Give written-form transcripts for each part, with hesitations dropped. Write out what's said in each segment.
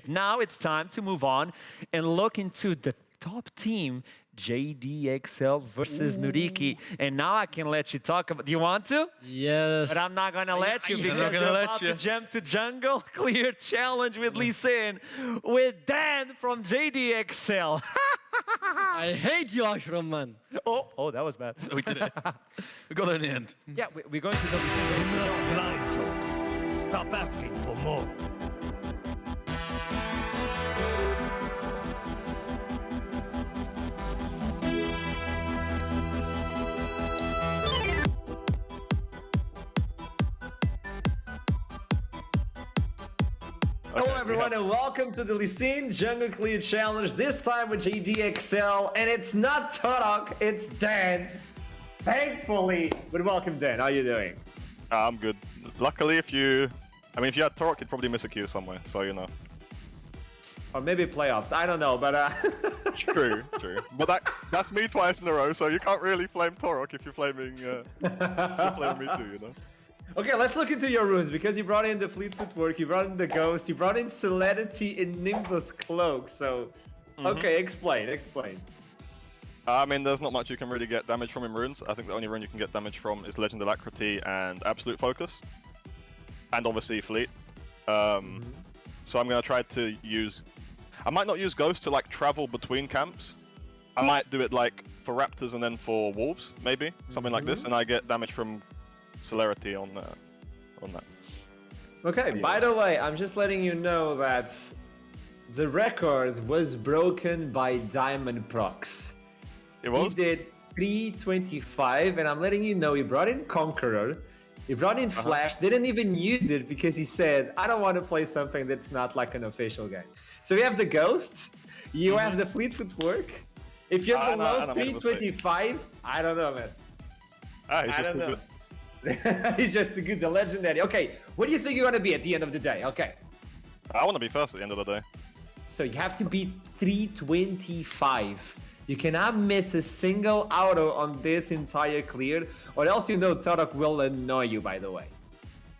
Now it's time to move on and look into the top team, JDXL versus NYYRIKKI. And now I can let you talk about. Do you want to? Yes. But I'm not gonna let you I'm because not you're gonna let about you. to jump to jungle. Clear challenge with Lee Sin with Dan from JDXL. I hate you, Eyhro, man. Oh, that was bad. We did it. We got there in the end. Yeah, we're going to the Lee Sin game. Enough blind jokes. Stop asking for more. Hello everyone and welcome to the Lee Sin Jungle Clear Challenge, this time with JDXL, and it's not Torok, it's Dan. Thankfully, but welcome Dan, how are you doing? I'm good. Luckily, if you had Torok, you'd probably miss a queue somewhere, so you know. Or maybe playoffs, I don't know, but True. But that's me twice in a row, so you can't really flame Torok if you're flaming, you're flaming me too, you know. Okay, let's look into your runes, because you brought in the Fleet Footwork, you brought in the Ghost, you brought in Celerity in Nimbus Cloak, so... Okay, explain. I mean, there's not much you can really get damage from in runes. I think the only rune you can get damage from is Legend Alacrity and Absolute Focus. And obviously Fleet. So I'm going to try to use... I might not use Ghost to like travel between camps. I might do it like for Raptors and then for Wolves, maybe. Something like this, and I get damage from Celerity on that. Okay, by the way, I'm just letting you know that the record was broken by Diamond Prox. It was? He did 325, and I'm letting you know he brought in Conqueror, he brought in Flash, didn't even use it because he said, I don't want to play something that's not like an official game. So we have the Ghost, you have the Fleet Footwork. If you're below 325, I don't know, man. He's just too good. He's just too good, the legendary. Okay, what do you think you're gonna be at the end of the day? Okay. I want to be first at the end of the day. So you have to beat 325. You cannot miss a single auto on this entire clear, or else you know Torok will annoy you, by the way.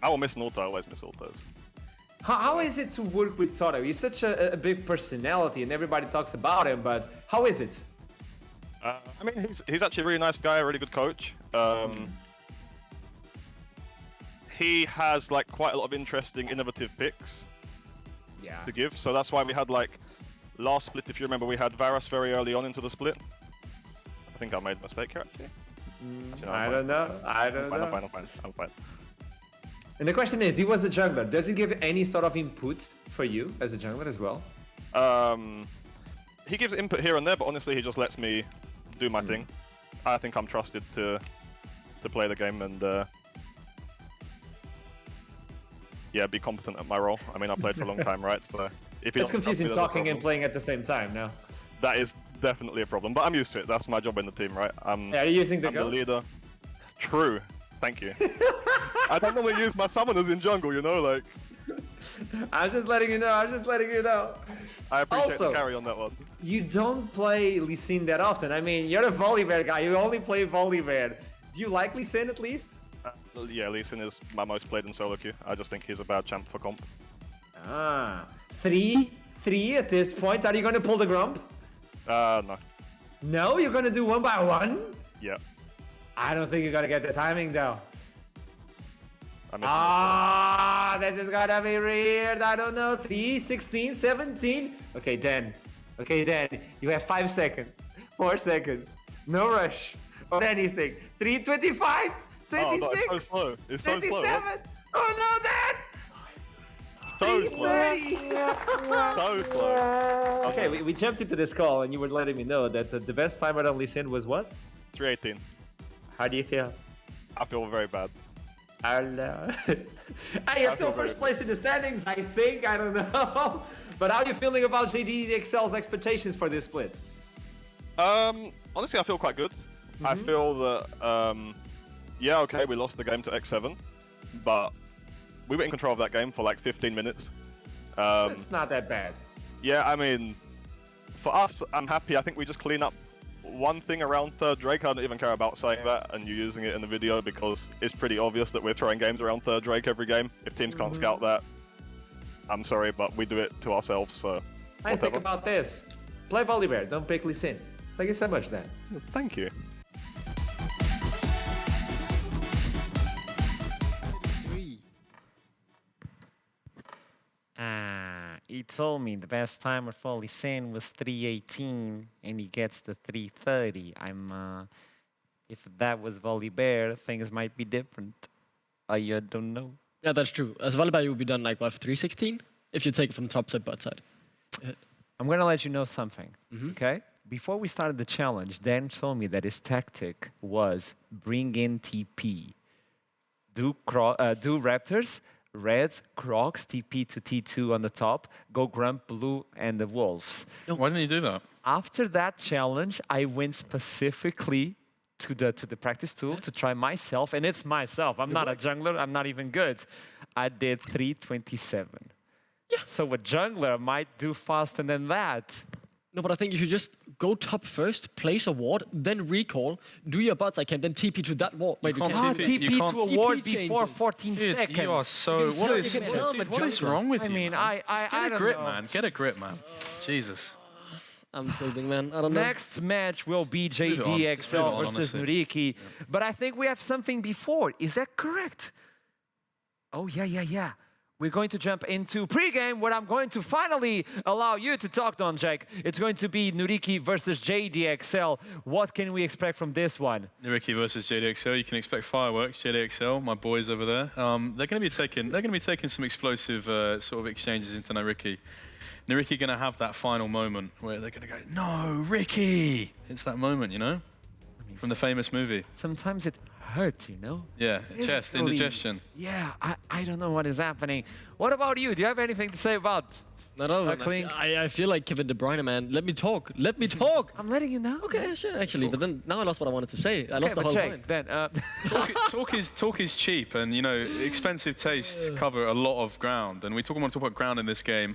I will miss an ult, I always miss ultos. How is it to work with Torok? He's such a big personality and everybody talks about him, but how is it? I mean, he's actually a really nice guy, a really good coach. He has like quite a lot of interesting, innovative picks to give. So that's why we had like last split. If you remember, we had Varus very early on into the split. I think I made a mistake here actually. Actually, no, I don't know. I'm fine. And the question is, he was a jungler. Does he give any sort of input for you as a jungler as well? He gives input here and there, but honestly, he just lets me do my thing. I think I'm trusted to play the game and be competent at my role. I mean, I played for a long time, right? So if it's confusing talking and playing at the same time now. That is definitely a problem, but I'm used to it. That's my job in the team, right? Are you using the I'm Ghost? the leader. True. Thank you. I don't normally use my summoners in jungle, you know, like. I'm just letting you know. I appreciate the carry on that one. You don't play Lee Sin that often. I mean, you're a Volibear guy. You only play Volibear. Do you like Lee Sin at least? Yeah, Lee Sin is my most played in solo queue. I just think he's a bad champ for comp. 3 at this point. Are you going to pull the Grump? No. No? You're going to do 1 by 1? Yeah. I don't think you're going to get the timing though. This is going to be weird. I don't know. 3, 16, 17. Okay, Dan. You have 5 seconds. 4 seconds. No rush or anything. 3:25. 26. Oh, it's so slow. It's so 27. slow. Oh no, Dan! So slow. Okay, we jumped into this call and you were letting me know that the best timer on Lee Sin was what? 318. How do you feel? I feel very bad. Hey, you're still first place in the standings, I think. I don't know. But how are you feeling about JDXL's expectations for this split? Honestly, I feel quite good. I feel that, okay, we lost the game to X7, but we were in control of that game for like 15 minutes. It's not that bad. Yeah, I mean, for us, I'm happy. I think we just clean up one thing around third Drake. I don't even care about saying that and you using it in the video because it's pretty obvious that we're throwing games around third Drake every game. If teams can't scout that, I'm sorry, but we do it to ourselves, so I think whatever. about this. Play Volibear, don't pick Lee Sin. Thank you so much, Dan. Thank you. He told me the best timer for Lee Sin was 3:18, and he gets the 3:30. If that was Volibear, things might be different. I don't know. Yeah, that's true. As Volibear, you would be done like, what, 3:16? If you take it from top side, bot side. I'm gonna let you know something, okay? Before we started the challenge, Dan told me that his tactic was bring in TP. Do Raptors, Red, Crocs, TP to T2 on the top, go Grump, Blue, and the Wolves. Why didn't you do that? After that challenge, I went specifically to the practice tool to try myself, and it's myself. I'm not a jungler, I'm not even good. I did 3:27. Yeah. So a jungler might do faster than that. No, but I think you should just go top first, place a ward, then recall, do your bots I can, then TP to that ward. Wait, you can't can't. TP. TP to a ward TP before changes. 14 Dude, seconds. you are so... You can What tell- you can tell the what is jungler. wrong with I you, mean, man? I Get a don't grip, know. man. Get a grip, man. Jesus. I'm tilting, man. I don't know. Next match will be Move it on. Move it JDXL on, versus honestly. NYYRIKKI. But I think we have something before. Is that correct? Oh, yeah. We're going to jump into pregame, where I'm going to finally allow you to talk, Don Jack. It's going to be NYYRIKKI versus JDXL. What can we expect from this one? NYYRIKKI versus JDXL. You can expect fireworks. JDXL, my boys over there. They're going to be taking some explosive sort of exchanges into NYYRIKKI. NYYRIKKI going to have that final moment where they're going to go, "No, Ricky!" It's that moment, you know, from the famous movie. Sometimes it hurts, you know? Yeah, chest, Physically. indigestion. Yeah, I don't know what is happening. What about you? Do you have anything to say about? Not all of Clink. I feel like Kevin De Bruyne, man. Let me talk. Let me talk. I'm letting you know. Okay, sure, actually. But then now I lost what I wanted to say. I lost the whole point. Then, Talk is cheap, and you know, expensive tastes cover a lot of ground. And want to talk about ground in this game.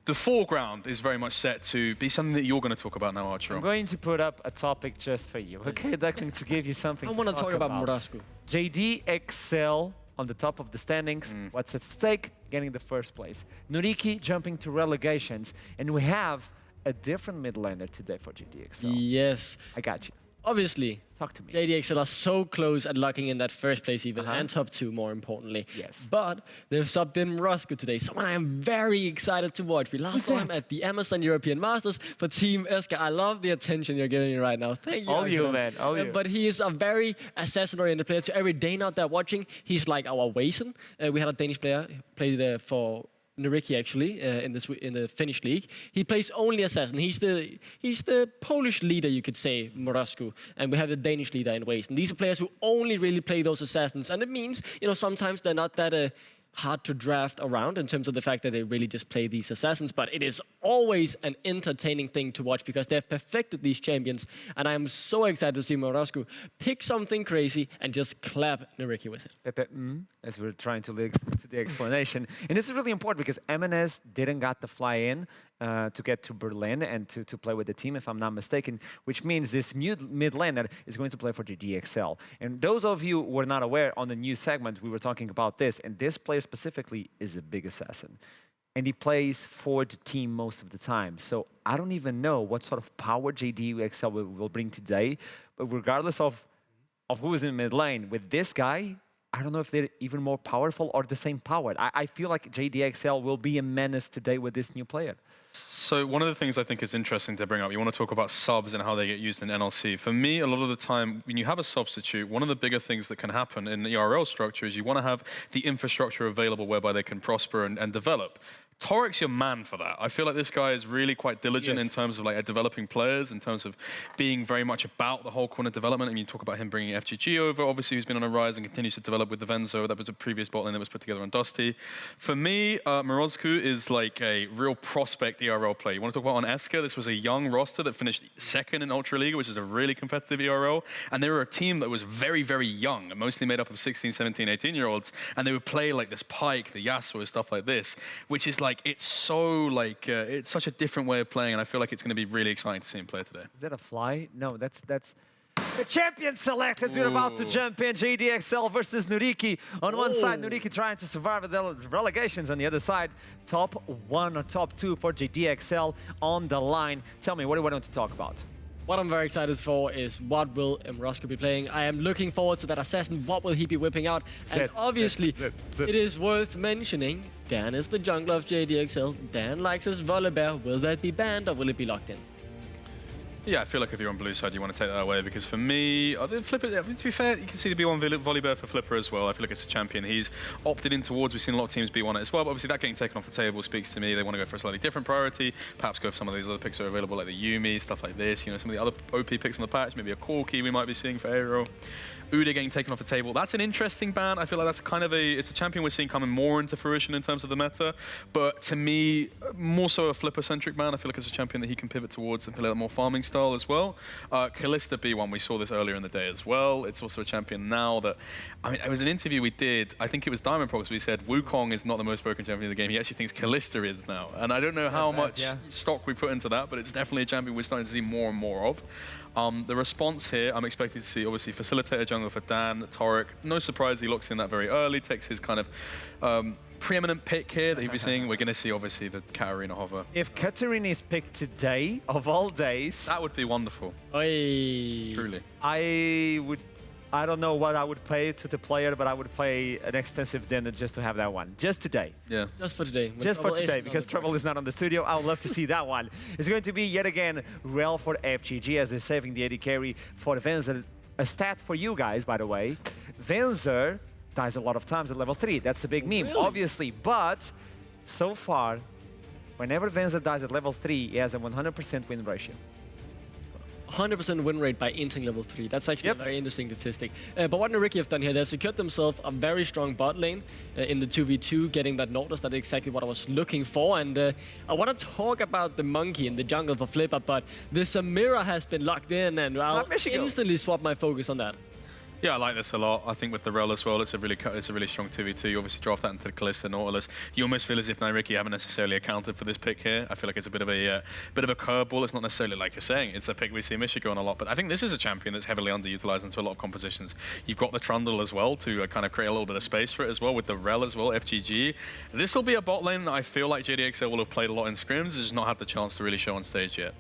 The foreground is very much set to be something that you're going to talk about now, Archer. I'm going to put up a topic just for you, okay, Declan, to give you something I to want to talk about about. Morasco. JDXL on the top of the standings. What's at stake? Getting the first place. NYYRIKKI jumping to relegations. And we have a different mid laner today for JDXL. Yes. I got you. Obviously, Talk to me. JDXL are so close at locking in that first place even, and top 2 more importantly. Yes. But they've subbed in Morasco today, someone I am very excited to watch. We last saw him at the Amazon European Masters for Team Esker. I love the attention you're giving me right now. Thank you. All you, Arjun. man. All you. But he is a very assassin-oriented player. To every Dane out there watching, he's like our Wason. We had a Danish player play there for NYYRIKKI actually in the Finnish league. He plays only assassin. He's the Polish leader, you could say, Morasco, and we have the Danish leader in Waste. And these are players who only really play those assassins, and it means sometimes they're not that hard to draft around in terms of the fact that they really just play these assassins, but it is always an entertaining thing to watch because they've perfected these champions, and I am so excited to see Morasco pick something crazy and just clap NYYRIKKI with it. Pepe, as we're trying to link to the explanation. And this is really important because MNS didn't got the fly in to get to Berlin and to play with the team, if I'm not mistaken, which means this mid laner is going to play for the JDXL. And those of you who were not aware, on the new segment, we were talking about this, and this player specifically is a big assassin. And he plays for the team most of the time. So I don't even know what sort of power JDXL will bring today, but regardless of who is in mid lane, with this guy, I don't know if they're even more powerful or the same power. I feel like JDXL will be a menace today with this new player. So one of the things I think is interesting to bring up, you want to talk about subs and how they get used in NLC. For me, a lot of the time, when you have a substitute, one of the bigger things that can happen in the ERL structure is you want to have the infrastructure available whereby they can prosper and develop. Torik's your man for that. I feel like this guy is really quite diligent in terms of like developing players, in terms of being very much about the whole corner development. And you talk about him bringing FGG over, obviously, who's been on a rise and continues to develop with the Venzo. That was a previous bot lane that was put together on Dusty. For me, Morozku is like a real prospect ERL player. You want to talk about on Esker? This was a young roster that finished second in Ultra League, which is a really competitive ERL. And they were a team that was very, very young, mostly made up of 16, 17, 18-year-olds. And they would play like this Pike, the Yasuo, stuff like this, which is like, it's so like, it's such a different way of playing, and I feel like it's going to be really exciting to see him play today. Is that a fly? No, that's The champion selected. We're about to jump in. JDXL versus NYYRIKKI. On one side, NYYRIKKI trying to survive the relegations. On the other side, top 1 or top 2 for JDXL on the line. Tell me, what do you want to talk about? What I'm very excited for is what will NYYRIKKI be playing. I am looking forward to that assassin. What will he be whipping out? And obviously, it is worth mentioning, Dan is the jungler of JDXL. Dan likes his Volibear. Will that be banned or will it be locked in? Yeah, I feel like if you're on blue side, you want to take that away because for me, Flipper, to be fair, you can see the B1 Volibear for Flipper as well. I feel like it's a champion he's opted in towards. We've seen a lot of teams B1 it as well, but obviously that getting taken off the table speaks to me. They want to go for a slightly different priority, perhaps go for some of these other picks that are available, like the Yuumi, stuff like this, you know, some of the other OP picks on the patch, maybe a Corki we might be seeing for Eyhro. Uda getting taken off the table. That's an interesting ban. I feel like that's kind of it's a champion we're seeing coming more into fruition in terms of the meta. But to me, more so a Flipper-centric ban. I feel like it's a champion that he can pivot towards and play a more farming style as well. Kalista B1, we saw this earlier in the day as well. It's also a champion now that, I mean, it was an interview we did. I think it was Diamond Prox. We said Wukong is not the most broken champion in the game. He actually thinks Kalista is now. And I don't know how much stock we put into that, but it's definitely a champion we're starting to see more and more of. The response here, I'm expecting to see, obviously, Facilitator jungle for Dan, Torek. No surprise he locks in that very early, takes his kind of preeminent pick here that he'll be seeing. We're going to see, obviously, the Katarina hover. If Katarina is picked today, of all days... That would be wonderful. Oy. Truly. I don't know what I would pay to the player, but I would pay an expensive dinner just to have that one. Just today. Yeah. Just for today. Just for today, because Trouble is not on the studio. I would love to see that one. It's going to be, yet again, Rel for FGG as they're saving the AD carry for Venzer. A stat for you guys, by the way. Venzer dies a lot of times at level 3. That's the big meme, obviously. But so far, whenever Venzer dies at level 3, he has a 100% win ratio. 100% win rate by inting level 3. That's actually a very interesting statistic. But what NYYRIKKI have done here, they've secured themselves a very strong bot lane in the 2v2, getting that Nautilus. That's exactly what I was looking for. And I want to talk about the monkey in the jungle for Flipper, but the Samira has been locked in, and I'll instantly swap my focus on that. Yeah, I like this a lot. I think with the Rel as well, it's a really strong 2v2. You obviously draft that into the Kalista Nautilus. You almost feel as if NYYRIKKI haven't necessarily accounted for this pick here. I feel like it's a bit of a curveball. It's not necessarily like you're saying. It's a pick we see Michigan on a lot. But I think this is a champion that's heavily underutilized into a lot of compositions. You've got the Trundle as well to kind of create a little bit of space for it as well with the Rel as well, FGG. This will be a bot lane that I feel like JDXL will have played a lot in scrims. It's just not had the chance to really show on stage yet.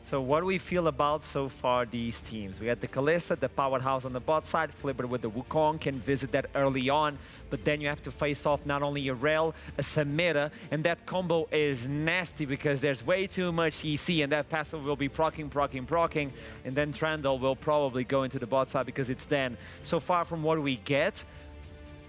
So what do we feel about so far these teams? We got the Kalista, the powerhouse on the bot side, Flipper with the Wukong can visit that early on, but then you have to face off not only a Rel, a Samira, and that combo is nasty because there's way too much EC, and that passive will be procking, and then Trundle will probably go into the bot side because it's then. So far from what we get,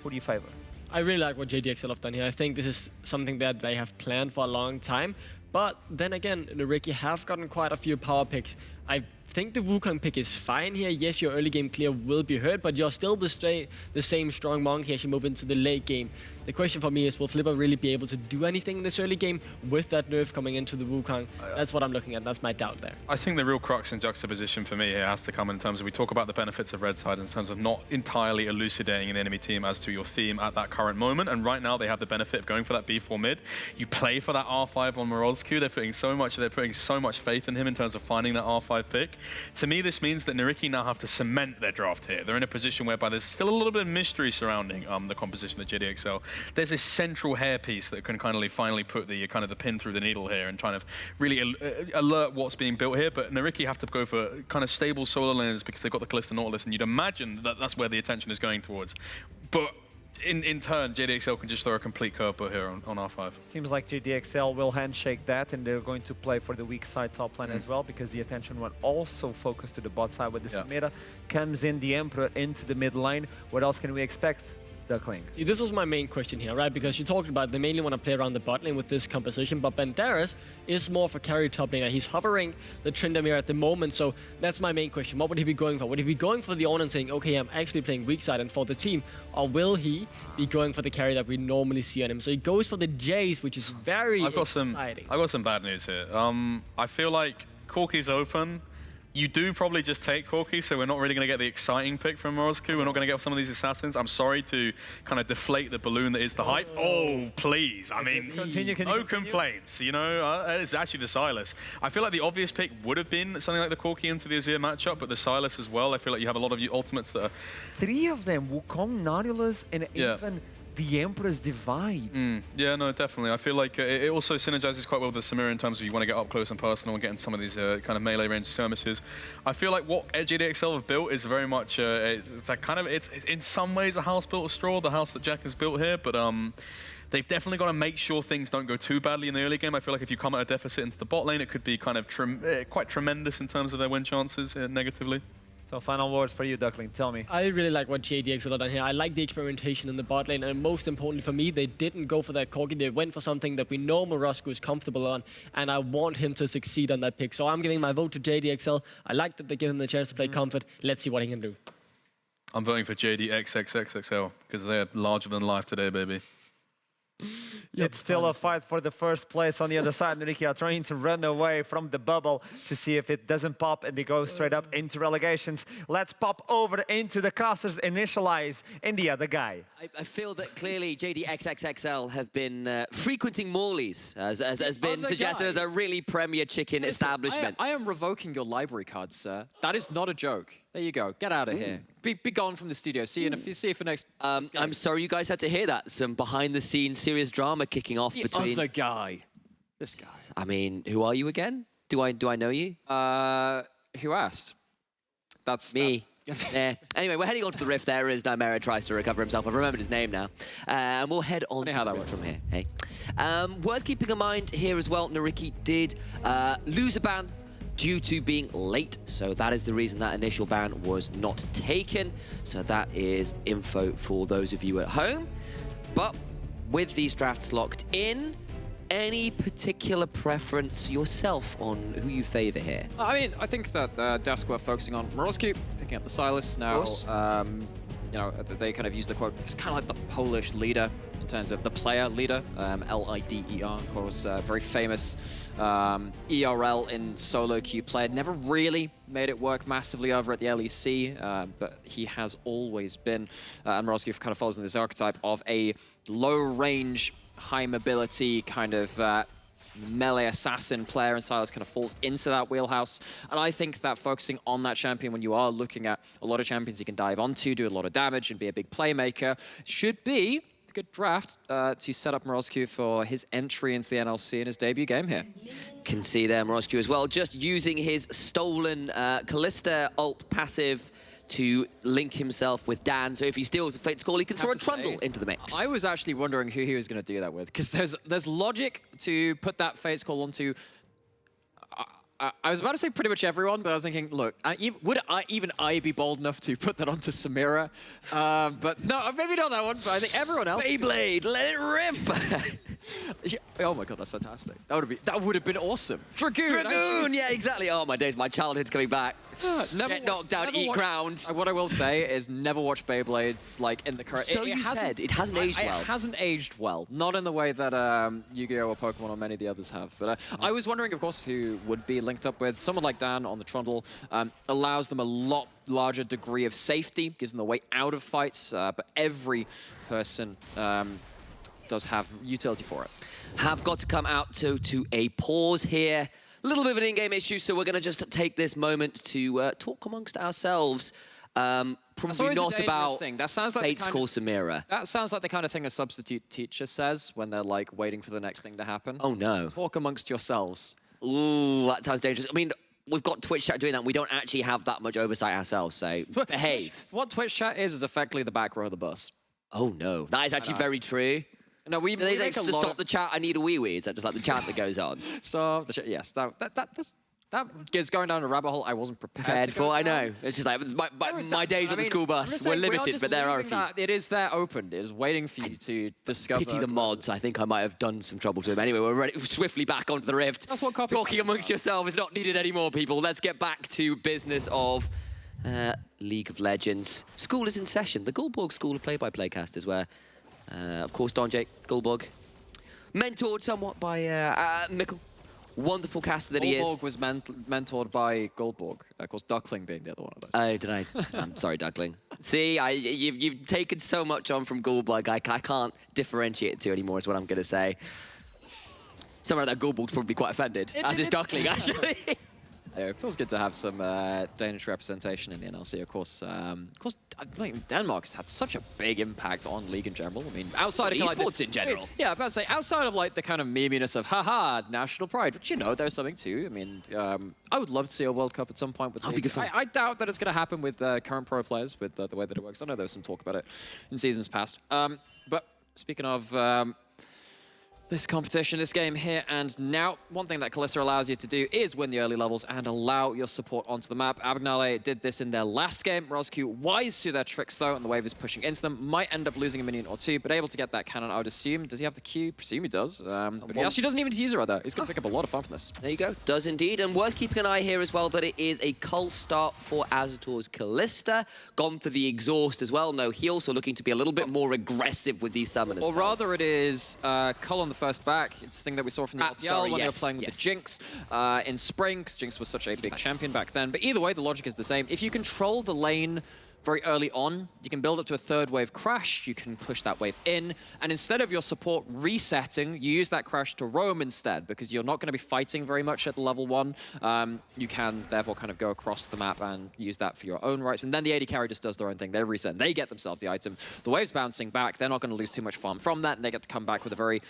who do you favor? I really like what JDXL have done here. I think this is something that they have planned for a long time. But then again, NYYRIKKI have gotten quite a few power picks. I think the Wukong pick is fine here. Yes, your early game clear will be hurt, but you're still the same strong monkey as you move into the late game. The question for me is, will Flipper really be able to do anything in this early game with that nerf coming into the Wukong? That's what I'm looking at. That's my doubt there. I think the real crux and juxtaposition for me here has to come in terms of, we talk about the benefits of red side in terms of not entirely elucidating an enemy team as to your theme at that current moment. And right now they have the benefit of going for that B4 mid. You play for that R5 on Morozku. They're putting so much faith in him in terms of finding that R5 pick. To me, this means that NYYRIKKI now have to cement their draft here. They're in a position whereby there's still a little bit of mystery surrounding the composition of JDXL. There's this central hairpiece that can kind of finally put the pin through the needle here and kind of really alert what's being built here. But NYYRIKKI have to go for kind of stable solo lanes because they've got the Kalista Nautilus, and you'd imagine that that's where the attention is going towards. But in turn, JDXL can just throw a complete curveball here on R5. Seems like JDXL will handshake that, and they're going to play for the weak side top lane as well, because the attention will also focus to the bot side with the Samira. Comes in the Emperor into the mid lane. What else can we expect? Duckling. See, this was my main question here, right? Because you talked about they mainly want to play around the bot lane with this composition, but Banderas is more of a carry top laner. He's hovering the Tryndamere at the moment, so that's my main question. What would he be going for? Would he be going for the own and saying, okay, I'm actually playing weak side and for the team, or will he be going for the carry that we normally see on him? So he goes for the Jace, which is very exciting. I've got some bad news here. I feel like Corki's open, you do probably just take Corki, so we're not really going to get the exciting pick from Morozku. We're not going to get some of these assassins. I'm sorry to kind of deflate the balloon that is the hype. Oh, please. I mean, no complaints. You know, it's actually the Sylas. I feel like the obvious pick would have been something like the Corki into the Azir matchup, but the Sylas as well. I feel like you have a lot of ultimates that are... 3 of them, Wukong, Nautilus, and even the Emperor's Divide. Yeah, no, definitely. I feel like it also synergizes quite well with the Samira in terms of you want to get up close and personal and get into some of these kind of melee range skirmishes. I feel like what JDXL have built is very much, it's like kind of, it's in some ways a house built of straw, the house that Jack has built here, but they've definitely got to make sure things don't go too badly in the early game. I feel like if you come at a deficit into the bot lane, it could be kind of quite tremendous in terms of their win chances negatively. So final words for you, Duckling. Tell me. I really like what JDXL have done here. I like the experimentation in the bot lane, and most importantly for me, they didn't go for that Corki. They went for something that we know Morozku is comfortable on, and I want him to succeed on that pick. So I'm giving my vote to JDXL. I like that they give him the chance to play Comfort. Let's see what he can do. I'm voting for JDXXXXL because they're larger than life today, baby. It's still a fight for the first place on the other side. NYYRIKKI are trying to run away from the bubble to see if it doesn't pop and they go straight up into relegations. Let's pop over into the casters. Initialize India, the guy. I feel that clearly JDXXXL have been frequenting Morley's, as has been suggested as a really premier chicken establishment. I am revoking your library cards, sir. That is not a joke. There you go. Get out of here. Be gone from the studio. See you for next. I'm sorry you guys had to hear that. Some behind-the-scenes serious drama kicking off between. Other guy. This guy. I mean, who are you again? Do I know you? Who asked? That's me. Yeah. Anyway, we're heading on to the rift there as NYYRIKKI tries to recover himself. I've remembered his name now. And we'll head on to the rift from here. Hey. Worth keeping in mind here as well, NYYRIKKI did lose a ban due to being late. So that is the reason that initial ban was not taken. So that is info for those of you at home. But with these drafts locked in, any particular preference yourself on who you favor here? I mean, I think that Desk were focusing on Morozku, picking up the Sylas now. You know, they kind of use the quote, it's kind of like the Polish leader in terms of the player leader, L-I-D-E-R, of course, very famous ERL in solo queue player. Never really made it work massively over at the LEC, but he has always been, and Morozku kind of falls in this archetype of a low-range, high-mobility kind of melee assassin player, and Sylas kind of falls into that wheelhouse. And I think that focusing on that champion when you are looking at a lot of champions you can dive onto, do a lot of damage, and be a big playmaker should be a good draft to set up Morozku for his entry into the NLC in his debut game here. Can see there Morozku as well, just using his stolen Kalista ult passive to link himself with Dan. So if he steals a Fate's Call, he can throw a Trundle into the mix. I was actually wondering who he was going to do that with, because there's logic to put that Fate's Call onto. I was about to say pretty much everyone, but I was thinking, look, would I be bold enough to put that onto Samira? But no, maybe not that one, but I think everyone else. Beyblade, let it rip! Oh my god, that's fantastic. That would have been awesome. Dragoon, yeah, exactly. Oh my days, my childhood's coming back. Get knocked down, eat ground. What I will say is never watch Beyblade like in the current. So it hasn't aged well. It hasn't aged well. Not in the way that Yu-Gi-Oh! Or Pokemon or many of the others have. But I was wondering, of course, who would be linked up with. Someone like Dan on the Trundle allows them a lot larger degree of safety, gives them the way out of fights, but every person does have utility for it. Have got to come out to a pause here. A little bit of an in-game issue, so we're going to just take this moment to talk amongst ourselves. Probably not about that sounds like Fate's Call Samira. That sounds like the kind of thing a substitute teacher says when they're like waiting for the next thing to happen. Oh no. Talk amongst yourselves. Ooh, that sounds dangerous. I mean, we've got Twitch chat doing that. We don't actually have that much oversight ourselves, so behave. What Twitch chat is effectively the back row of the bus. Oh no, that is actually very true. No, we do they like to stop the chat? I need a wee-wee. Is that just like the chat that goes on? Stop the chat. Yes, that is going down a rabbit hole I wasn't prepared for. I know. It's just like my days on the school bus were limited, but there are a few. It is there open. It is waiting for you to discover. Pity the mods. I think I might have done some trouble to them. Anyway, we're ready swiftly back onto the rift. That's what talking amongst yourself is not needed anymore, people. Let's get back to business of League of Legends. School is in session. The Gulborg School of Play-by-Play casters, where, of course, Don Jake Gulborg, mentored somewhat by Mikkel, wonderful caster that he is. Goldborg was mentored by Goldborg. Of course, Duckling being the other one of those. Oh, did I? I'm sorry, Duckling. See, you've taken so much on from Goldborg, I can't differentiate the two anymore, is what I'm going to say. Someone like that Goldborg's probably quite offended, as is Duckling, actually. Yeah, it feels good to have some Danish representation in the NLC, of course. Denmark has had such a big impact on League in general. I mean, outside of esports in general. Yeah, I'm about to say, outside of like the kind of meminess of haha, national pride, but you know, there's something too. I mean, I would love to see a World Cup at some point with League. I doubt that it's going to happen with current pro players with the way that it works. I know there was some talk about it in seasons past. But speaking of this competition, this game here and now, one thing that Kalista allows you to do is win the early levels and allow your support onto the map. Abagnale did this in their last game. Moroski, wise to their tricks though, and the wave is pushing into them. Might end up losing a minion or two, but able to get that cannon, I would assume. Does he have the Q? Presume he does. But he actually doesn't even need to use it right there. He's going to pick up a lot of fun from this. There you go. Does indeed. And worth keeping an eye here as well that it is a cull start for Azator's Kalista. Gone for the exhaust as well. No heal, so looking to be a little bit more aggressive with these summoners. Or rather it is cull on the first back. It's the thing that we saw from the LPL when they were playing with the Jinx in spring, because Jinx was such a big champion back then. But either way, the logic is the same. If you control the lane very early on, you can build up to a third wave crash, you can push that wave in, and instead of your support resetting, you use that crash to roam instead, because you're not going to be fighting very much at level 1. You can therefore kind of go across the map and use that for your own rights, and then the AD carry just does their own thing. They reset, they get themselves the item. The wave's bouncing back, they're not going to lose too much farm from that, and they get to come back with a very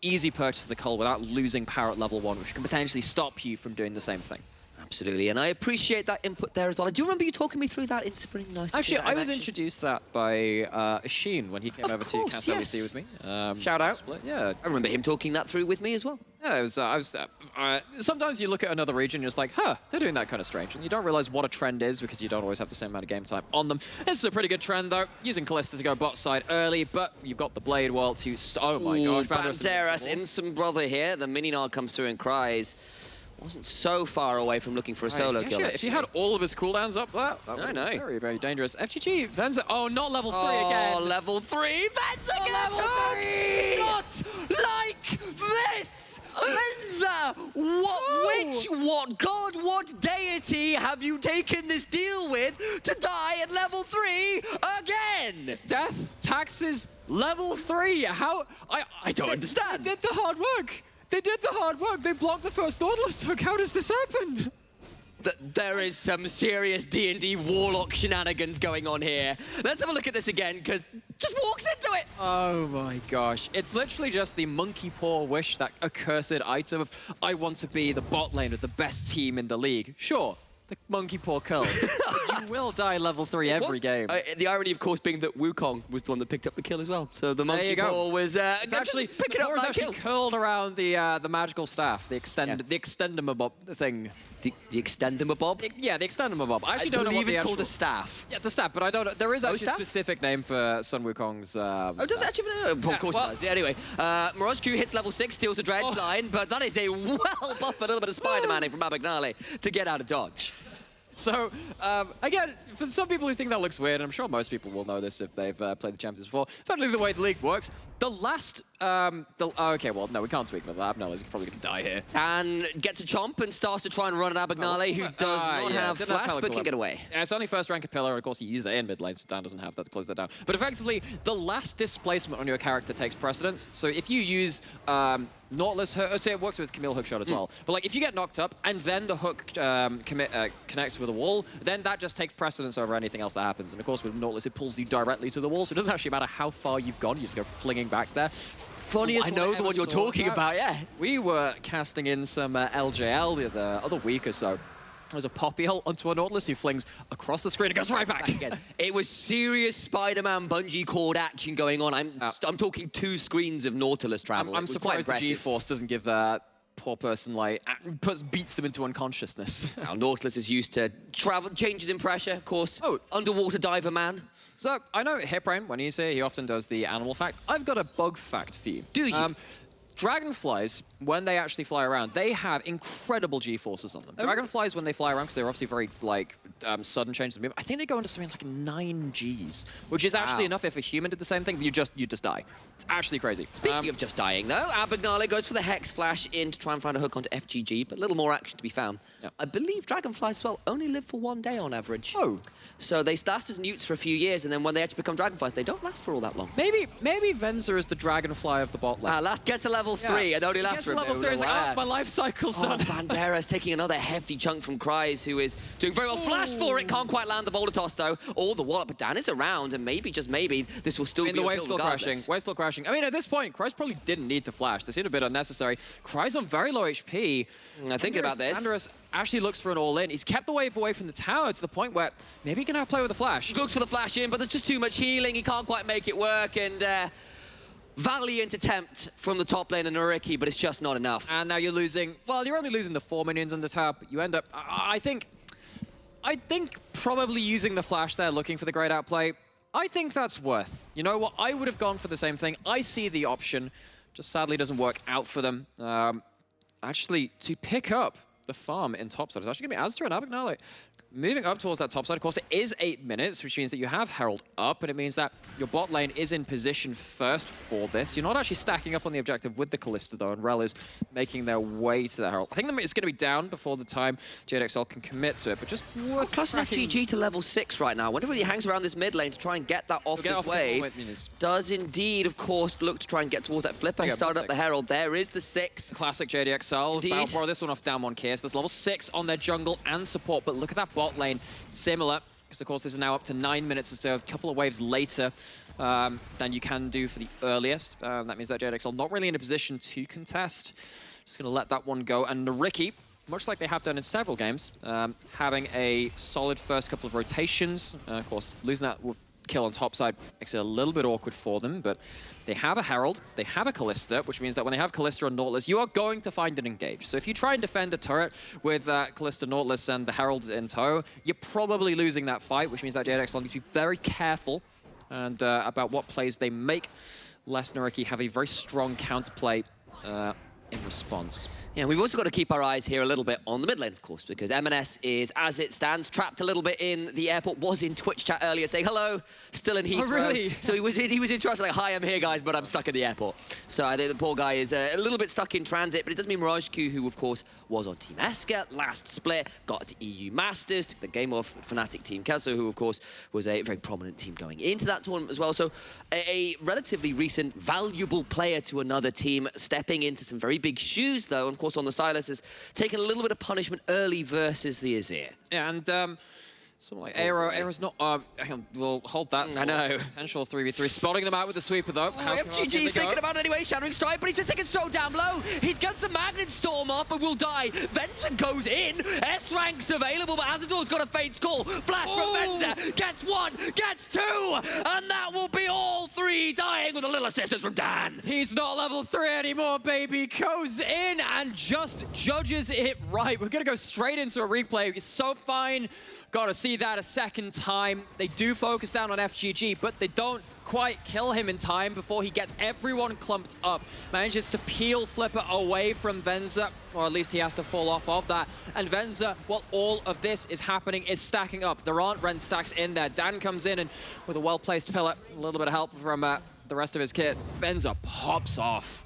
easy purchase of the cull without losing power at level 1, which can potentially stop you from doing the same thing. Absolutely, and I appreciate that input there as well. I do remember you talking me through that in spring. Nice. Actually, I was introduced that by Sheen when he came over to Camp LEC with me. Shout out. Yeah, I remember him talking that through with me as well. Yeah, it was. Sometimes you look at another region, you're just like, huh, they're doing that kind of strange, and you don't realize what a trend is because you don't always have the same amount of game time on them. This is a pretty good trend though, using Kalista to go bot side early, but you've got the Blade Wall to. Oh my gosh, Banderas Instant Brother here. The mini nard comes through and cries. Wasn't so far away from looking for a solo kill. If he had all of his cooldowns up there, that would be very, very dangerous. FGG, Venza, oh, not level 3 again. Oh, level 3, Venza gets hooked! Not like this! Venza, what god, what deity have you taken this deal with to die at level 3 again? It's death, taxes, level 3. How? I don't understand. They did the hard work. They did the hard work. They blocked the first Nautilus hook. How does this happen? There is some serious D&D warlock shenanigans going on here. Let's have a look at this again, because just walks into it. Oh my gosh. It's literally just the monkey paw wish, that accursed item of, I want to be the bot lane of the best team in the league. Sure. The monkey paw curl. You will die level 3 every game. The irony, of course, being that Wukong was the one that picked up the kill as well. So the monkey paw was actually picking up that kill. Curled around the magical staff, the extendamabob thing. The extendamabob? Yeah, the extendamabob. I actually don't know what it's called a staff. Yeah, the staff, but I don't know. There is actually a specific name for Sun Wukong's. Does it actually? Of course it does. Yeah, anyway, Mirage Q hits level 6, steals the dredge line, but that is a well-buffed little bit of Spider-Maning from Abagnale to get out of dodge. So, again, for some people who think that looks weird, and I'm sure most people will know this if they've played the Champions before, effectively the way the league works, the last... okay, well, no, we can't speak about that. Abagnale's probably going to die here. And gets a chomp and starts to try and run at Abagnale, who does not have flash, but can get away. Yeah, it's only first rank pillar, and of course he used it in mid lane, so Dan doesn't have that to close that down. But effectively, the last displacement on your character takes precedence. So if you use... Nautilus hook, say it works with Camille hookshot as well. But like if you get knocked up and then the hook connects with a wall, then that just takes precedence over anything else that happens. And of course with Nautilus it pulls you directly to the wall, so it doesn't actually matter how far you've gone, you just go flinging back there. Funniest I know the one you're talking about, yeah. We were casting in some LJL the other week or so. There's a poppy ult onto a Nautilus who flings across the screen and goes right back again. It was serious Spider-Man bungee cord action going on. I'm talking 2 screens of Nautilus travel. I'm surprised the G-Force doesn't give that poor person, like, beats them into unconsciousness. Now, Nautilus is used to travel, changes in pressure, of course. Oh, underwater diver man. So, I know Hiprain, when he's here, he often does the animal fact. I've got a bug fact for you. Do you? Dragonflies when they actually fly around, they have incredible G-forces on them. Dragonflies, when they fly around, because they're obviously very, like, sudden changes of movement, I think they go into something like 9 Gs, which is actually enough if a human did the same thing, but you just die. It's actually crazy. Speaking of just dying, though, Abagnale goes for the Hex Flash in to try and find a hook onto FGG, but a little more action to be found. Yep. I believe Dragonflies as well only live for 1 day on average. Oh. So they last as newts for a few years, and then when they actually become Dragonflies, they don't last for all that long. Maybe Venza is the Dragonfly of the bot lane. Last gets to level 3, and only lasts for a bit. Level 3 is like, oh, my life cycle's done. Banderas taking another hefty chunk from Kryze, who is doing very well. Flash for it, can't quite land the boulder toss, though. Oh, the wallop, but Dan is around, and maybe, just maybe, this will still be the a wave's kill still crashing. regardless. Wave's still crashing. I mean, at this point, Kryze probably didn't need to flash. They seemed a bit unnecessary. Kryze on very low HP. Thinking about this. Banderas actually looks for an all-in. He's kept the wave away from the tower to the point where maybe he can have play with the flash. Looks for the flash in, but there's just too much healing. He can't quite make it work, and valiant attempt from the top lane of NYYRIKKI, but it's just not enough. And now you're losing, well, you're only losing the 4 minions on the top. You end up, I think probably using the flash there, looking for the great outplay, I think that's worth. You know what? I would have gone for the same thing. I see the option, just sadly doesn't work out for them. Actually, to pick up the farm in topside, it's actually going to be Azure and Abagnale. Moving up towards that top side, of course, it is 8 minutes, which means that you have Herald up, and it means that your bot lane is in position first for this. You're not actually stacking up on the objective with the Kalista, though, and Rel is making their way to the Herald. I think it's going to be down before the time JDXL can commit to it, but just worth Plus FGG to level 6 right now. Whenever he hangs around this mid lane to try and get that off this wave, does indeed, of course, look to try and get towards that flipper. He started up the Herald. There is the 6. Classic JDXL. Battle for this one off down 1 case. There's level 6 on their jungle and support, but look at that bot lane. Similar, because of course this is now up to 9 minutes, so a couple of waves later than you can do for the earliest. That means that JDXL not really in a position to contest. Just going to let that one go. And NYYRIKKI, much like they have done in several games, having a solid first couple of rotations. Of course, losing that kill on top side makes it a little bit awkward for them, but they have a Herald, they have a Kalista, which means that when they have Kalista and Nautilus, you are going to find an engage. So if you try and defend a turret with Kalista, Nautilus, and the Heralds in tow, you're probably losing that fight, which means that JDXL needs to be very careful and about what plays they make, lest NYYRIKKI have a very strong counterplay in response. Yeah, we've also got to keep our eyes here a little bit on the mid lane, of course, because M&S is, as it stands, trapped a little bit in the airport. Was in Twitch chat earlier saying hello, still in Heathrow. Oh, really? So he was interested, like, hi, I'm here, guys, but I'm stuck in the airport. So I think the poor guy is a little bit stuck in transit, but it does mean MYRIKKI, who, of course, was on Team Esker last split, got to EU Masters, took the game off Fnatic Team Kesso, who, of course, was a very prominent team going into that tournament as well. So a relatively recent, valuable player to another team, stepping into some very big shoes, though, and, of course, on the Silas has taken a little bit of punishment early versus the Azir. Yeah, and someone like Eyhro. Eyhro's not... hang on, we'll hold that. I know. Potential 3v3. Spotting them out with the sweeper, though. FGG's thinking about it anyway. Shattering Strike, but he's just taken so down low. He's got the Magnet Storm off, but will die. Venza goes in. S-Rank's available, but Azador's got a Fate's Call. Flash from Venza. Gets 1, gets 2, and that will be all 3 dying with a little assistance from Dan. He's not level 3 anymore, baby. Goes in and just judges it right. We're going to go straight into a replay. He's so fine. Got to see that a second time. They do focus down on FGG, but they don't quite kill him in time before he gets everyone clumped up. Manages to peel Flipper away from Venza, or at least he has to fall off of that. And Venza, while all of this is happening, is stacking up. There aren't Ren stacks in there. Dan comes in and with a well-placed pillar, a little bit of help from the rest of his kit. Venza pops off.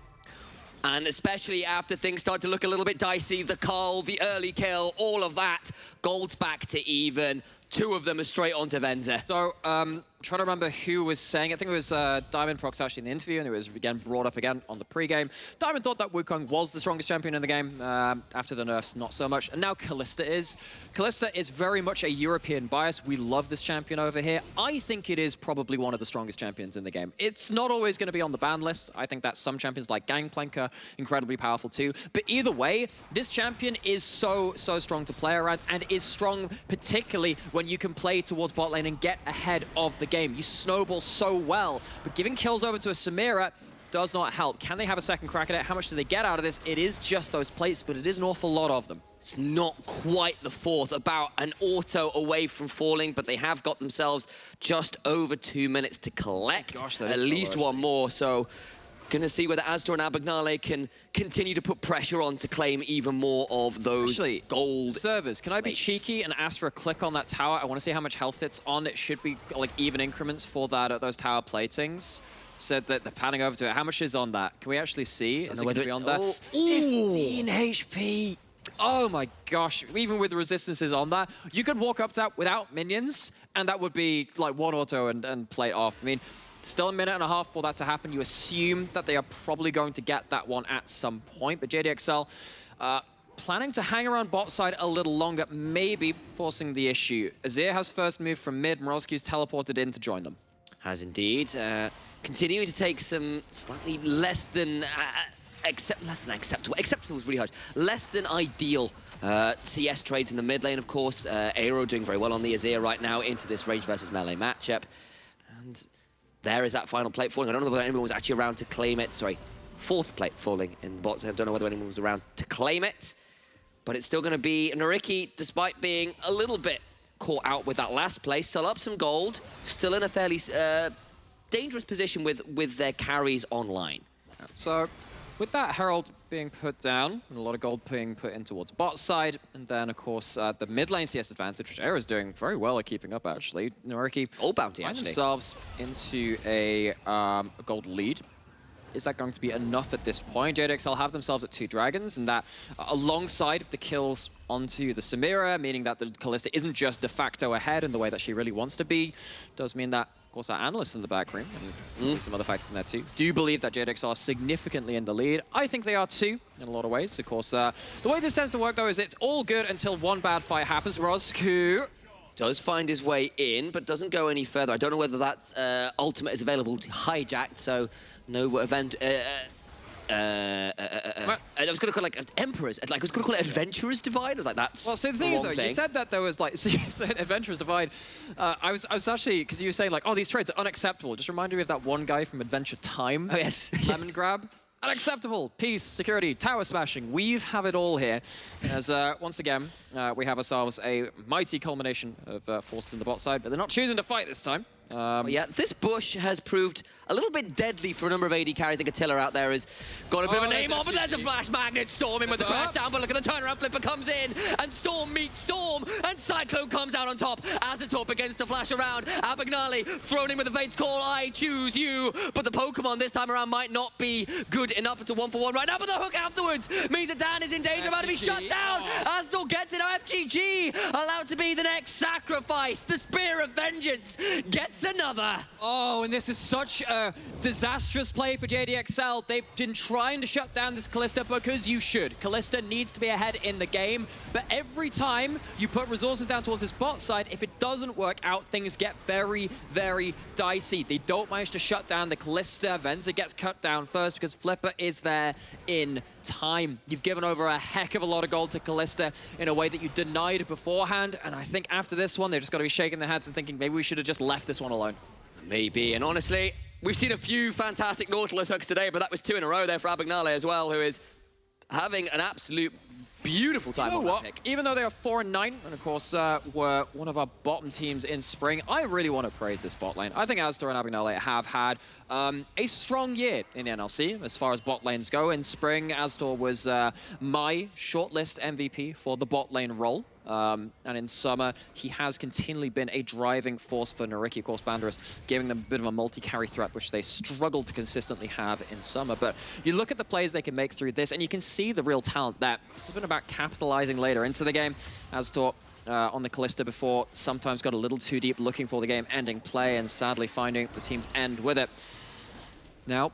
And especially after things start to look a little bit dicey, the call, the early kill, all of that, gold's back to even. 2 of them are straight onto Venza. So, trying to remember who was saying it. I think it was Diamond Prox actually in the interview, and it was again brought up again on the pre-game. Diamond thought that Wukong was the strongest champion in the game. After the nerfs, not so much. And now Kalista is. Kalista is very much a European bias. We love this champion over here. I think it is probably one of the strongest champions in the game. It's not always going to be on the ban list. I think that some champions like Gangplank are incredibly powerful too. But either way, this champion is so strong to play around, and is strong particularly when you can play towards bot lane and get ahead of the game. You snowball so well, but giving kills over to a Samira does not help. Can they have a second crack at it? How much do they get out of this? It is just those plates, but it is an awful lot of them. It's not quite the 4th, about an auto away from falling, but they have got themselves just over 2 minutes to collect. Gosh, at least one more, so Gonna see whether Astor and Abagnale can continue to put pressure on to claim even more of those gold servers. Can I be plates. cheeky and ask for a click on that tower? I want to see how much health it's on. It should be like even increments for that those tower platings. Said that they're panning over to it. How much is on that? Can we actually see? Is it going to be on that? 15 HP. Oh my gosh. Even with the resistances on that, you could walk up to that without minions, and that would be like one auto and play it off. I mean, still a minute and a half for that to happen. You assume that they are probably going to get that one at some point, but JDXL planning to hang around bot side a little longer, maybe forcing the issue. Azir has first moved from mid. Morozki's teleported in to join them. Has indeed. Continuing to take some slightly less than acceptable. Acceptable is really hard. Less than ideal CS trades in the mid lane, of course. Eyhro doing very well on the Azir right now into this range versus melee matchup. And there is that final plate falling. I don't know whether anyone was actually around to claim it. Sorry, fourth plate falling in the bot zone. I don't know whether anyone was around to claim it. But it's still going to be NYYRIKKI, despite being a little bit caught out with that last place. Sell up some gold. Still in a fairly dangerous position with their carries online. So with that Herald being put down, and a lot of gold being put in towards bot side, and then, of course, the mid lane CS advantage, which Eyhro is doing very well at keeping up, actually. NYYRIKKI all bounty, find actually. themselves into a gold lead. Is that going to be enough at this point? JDXL have themselves at 2 dragons, and that alongside the kills onto the Samira, meaning that the Kalista isn't just de facto ahead in the way that she really wants to be, does mean that, of course, our analysts in the back room, and some other factors in there too, do believe that JDXL are significantly in the lead. I think they are too, in a lot of ways. Of course, the way this tends to work, though, is it's all good until one bad fight happens. Rozku does find his way in, but doesn't go any further. I don't know whether that ultimate is available to hijacked, so no event. I was going to call it like Emperor's, like I was going to call it Adventurer's Divide. I was like, that's well. So the thing is, though, you said that there was like, so you said Adventurer's Divide. I was actually, because you were saying like, oh, these trades are unacceptable. Just reminded me of that one guy from Adventure Time. Oh yes, Lemon grab. Unacceptable. Peace, security, tower smashing. We have it all here. As once again, we have ourselves a mighty culmination of forces in the bot side, but they're not choosing to fight this time. Yeah, this bush has proved a little bit deadly for a number of AD carry. I think Attila out there has got a bit of a name on, but there's a flash magnet. Storm in with the crash down, but look at the turnaround. Flipper comes in, and Storm meets Storm, and Cyclone comes out on top. Azatop begins to flash around. Abagnale thrown in with a Fate's Call. I choose you, but the Pokemon this time around might not be good enough. It's a 1-for-1 right now, but the hook afterwards means that Dan is in danger of having to be shut down. Astor gets it. FGG allowed to be the next sacrifice. The Spear of Vengeance gets another. Oh, and this is such a disastrous play for JDXL. They've been trying to shut down this Kalista because you should. Kalista needs to be ahead in the game, but every time you put resources down towards this bot side, if it doesn't work out, things get very, very dicey. They don't manage to shut down the Kalista. Venza gets cut down first because Flipper is there in time. You've given over a heck of a lot of gold to Kalista in a way that you denied beforehand, and I think after this one, they're just got to be shaking their heads and thinking maybe we should have just left this one alone. Maybe, and honestly, we've seen a few fantastic Nautilus hooks today, but that was 2 in a row there for Abagnale as well, who is having an absolute beautiful time on that pick. Even though they are 4-9, and of course were one of our bottom teams in spring, I really want to praise this bot lane. I think Astor and Abagnale have had a strong year in NLC as far as bot lanes go. In spring, Astor was my shortlist MVP for the bot lane role. And in summer, he has continually been a driving force for NYYRIKKI. Of course, Banderas giving them a bit of a multi-carry threat, which they struggled to consistently have in summer. But you look at the plays they can make through this, and you can see the real talent there. This has been about capitalizing later into the game. Astor on the Kalista before sometimes got a little too deep looking for the game-ending play, and sadly finding the team's end with it. Now,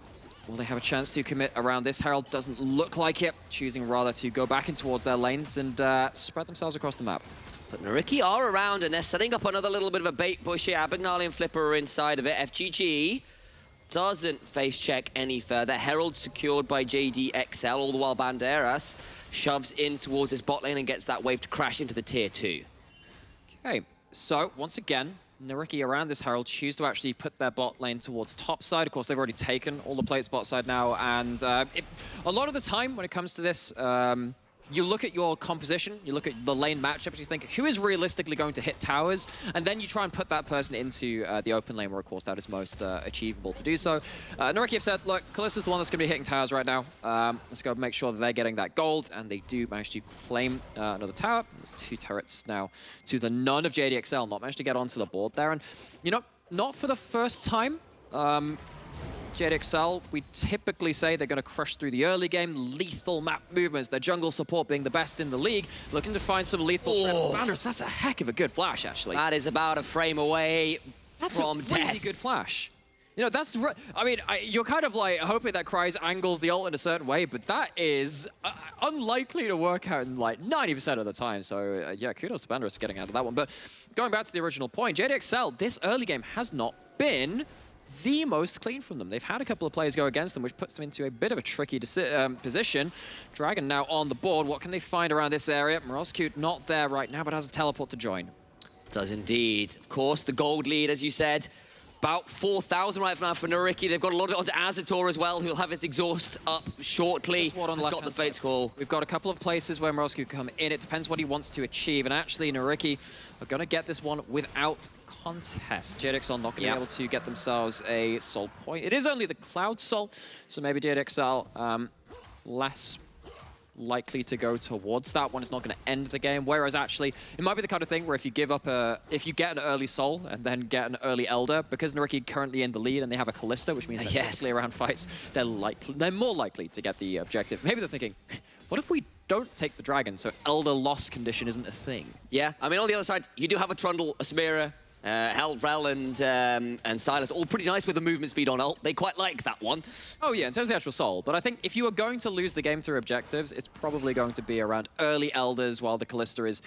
will they have a chance to commit around this? Herald doesn't look like it, choosing rather to go back in towards their lanes and spread themselves across the map. But NYYRIKKI are around, and they're setting up another little bit of a bait bush here. Abagnale and Flipper are inside of it. FGG doesn't face check any further. Herald secured by JDXL, all the while Banderas shoves in towards his bot lane and gets that wave to crash into the tier 2. Okay, so once again, NYYRIKKI around this Herald choose to actually put their bot lane towards top side. Of course, they've already taken all the plates bot side now, and a lot of the time when it comes to this, you look at your composition, you look at the lane matchups, you think, who is realistically going to hit towers? And then you try and put that person into the open lane where, of course, that is most achievable to do so. NYYRIKKI have said, look, Kalista's the one that's going to be hitting towers right now. Let's go make sure that they're getting that gold, and they do manage to claim another tower. There's 2 turrets now to the none of JDXL, not managed to get onto the board there. And, you know, not for the first time. JDXL, we typically say they're going to crush through the early game, lethal map movements, their jungle support being the best in the league, looking to find some lethal Banders. That's a heck of a good flash, actually. That is about a frame away from That's a really good flash. You know, that's... I mean, you're kind of like hoping that Kryze angles the ult in a certain way, but that is unlikely to work out in like 90% of the time. So, yeah, kudos to Banders for getting out of that one. But going back to the original point, JDXL, this early game has not been the most clean from them. They've had a couple of players go against them, which puts them into a bit of a tricky position. Dragon now on the board. What can they find around this area? Morozcute not there right now, but has a teleport to join. Does indeed. Of course, the gold lead, as you said, about 4,000 right now for NYYRIKKI. They've got a lot of it onto Azator as well, who'll have his exhaust up shortly. On the got the Fate's Call. We've got a couple of places where Morozcute can come in. It depends what he wants to achieve. And actually, NYYRIKKI are going to get this one without contest. JDXL not going to be able to get themselves a soul point. It is only the Cloud Soul, so maybe JDXL less likely to go towards that one. It's not going to end the game. Whereas actually, it might be the kind of thing where if you give up if you get an early soul and then get an early Elder, because NYYRIKKI currently in the lead and they have a Kalista, which means they're typically around fights, they're more likely to get the objective. Maybe they're thinking, what if we don't take the dragon so Elder loss condition isn't a thing? Yeah, I mean, on the other side, you do have a Trundle, a Smira, Rel and Silas, all pretty nice with the movement speed on ult. They quite like that one. Oh yeah, in terms of the actual soul. But I think if you are going to lose the game through objectives, it's probably going to be around early Elders while the Kalista is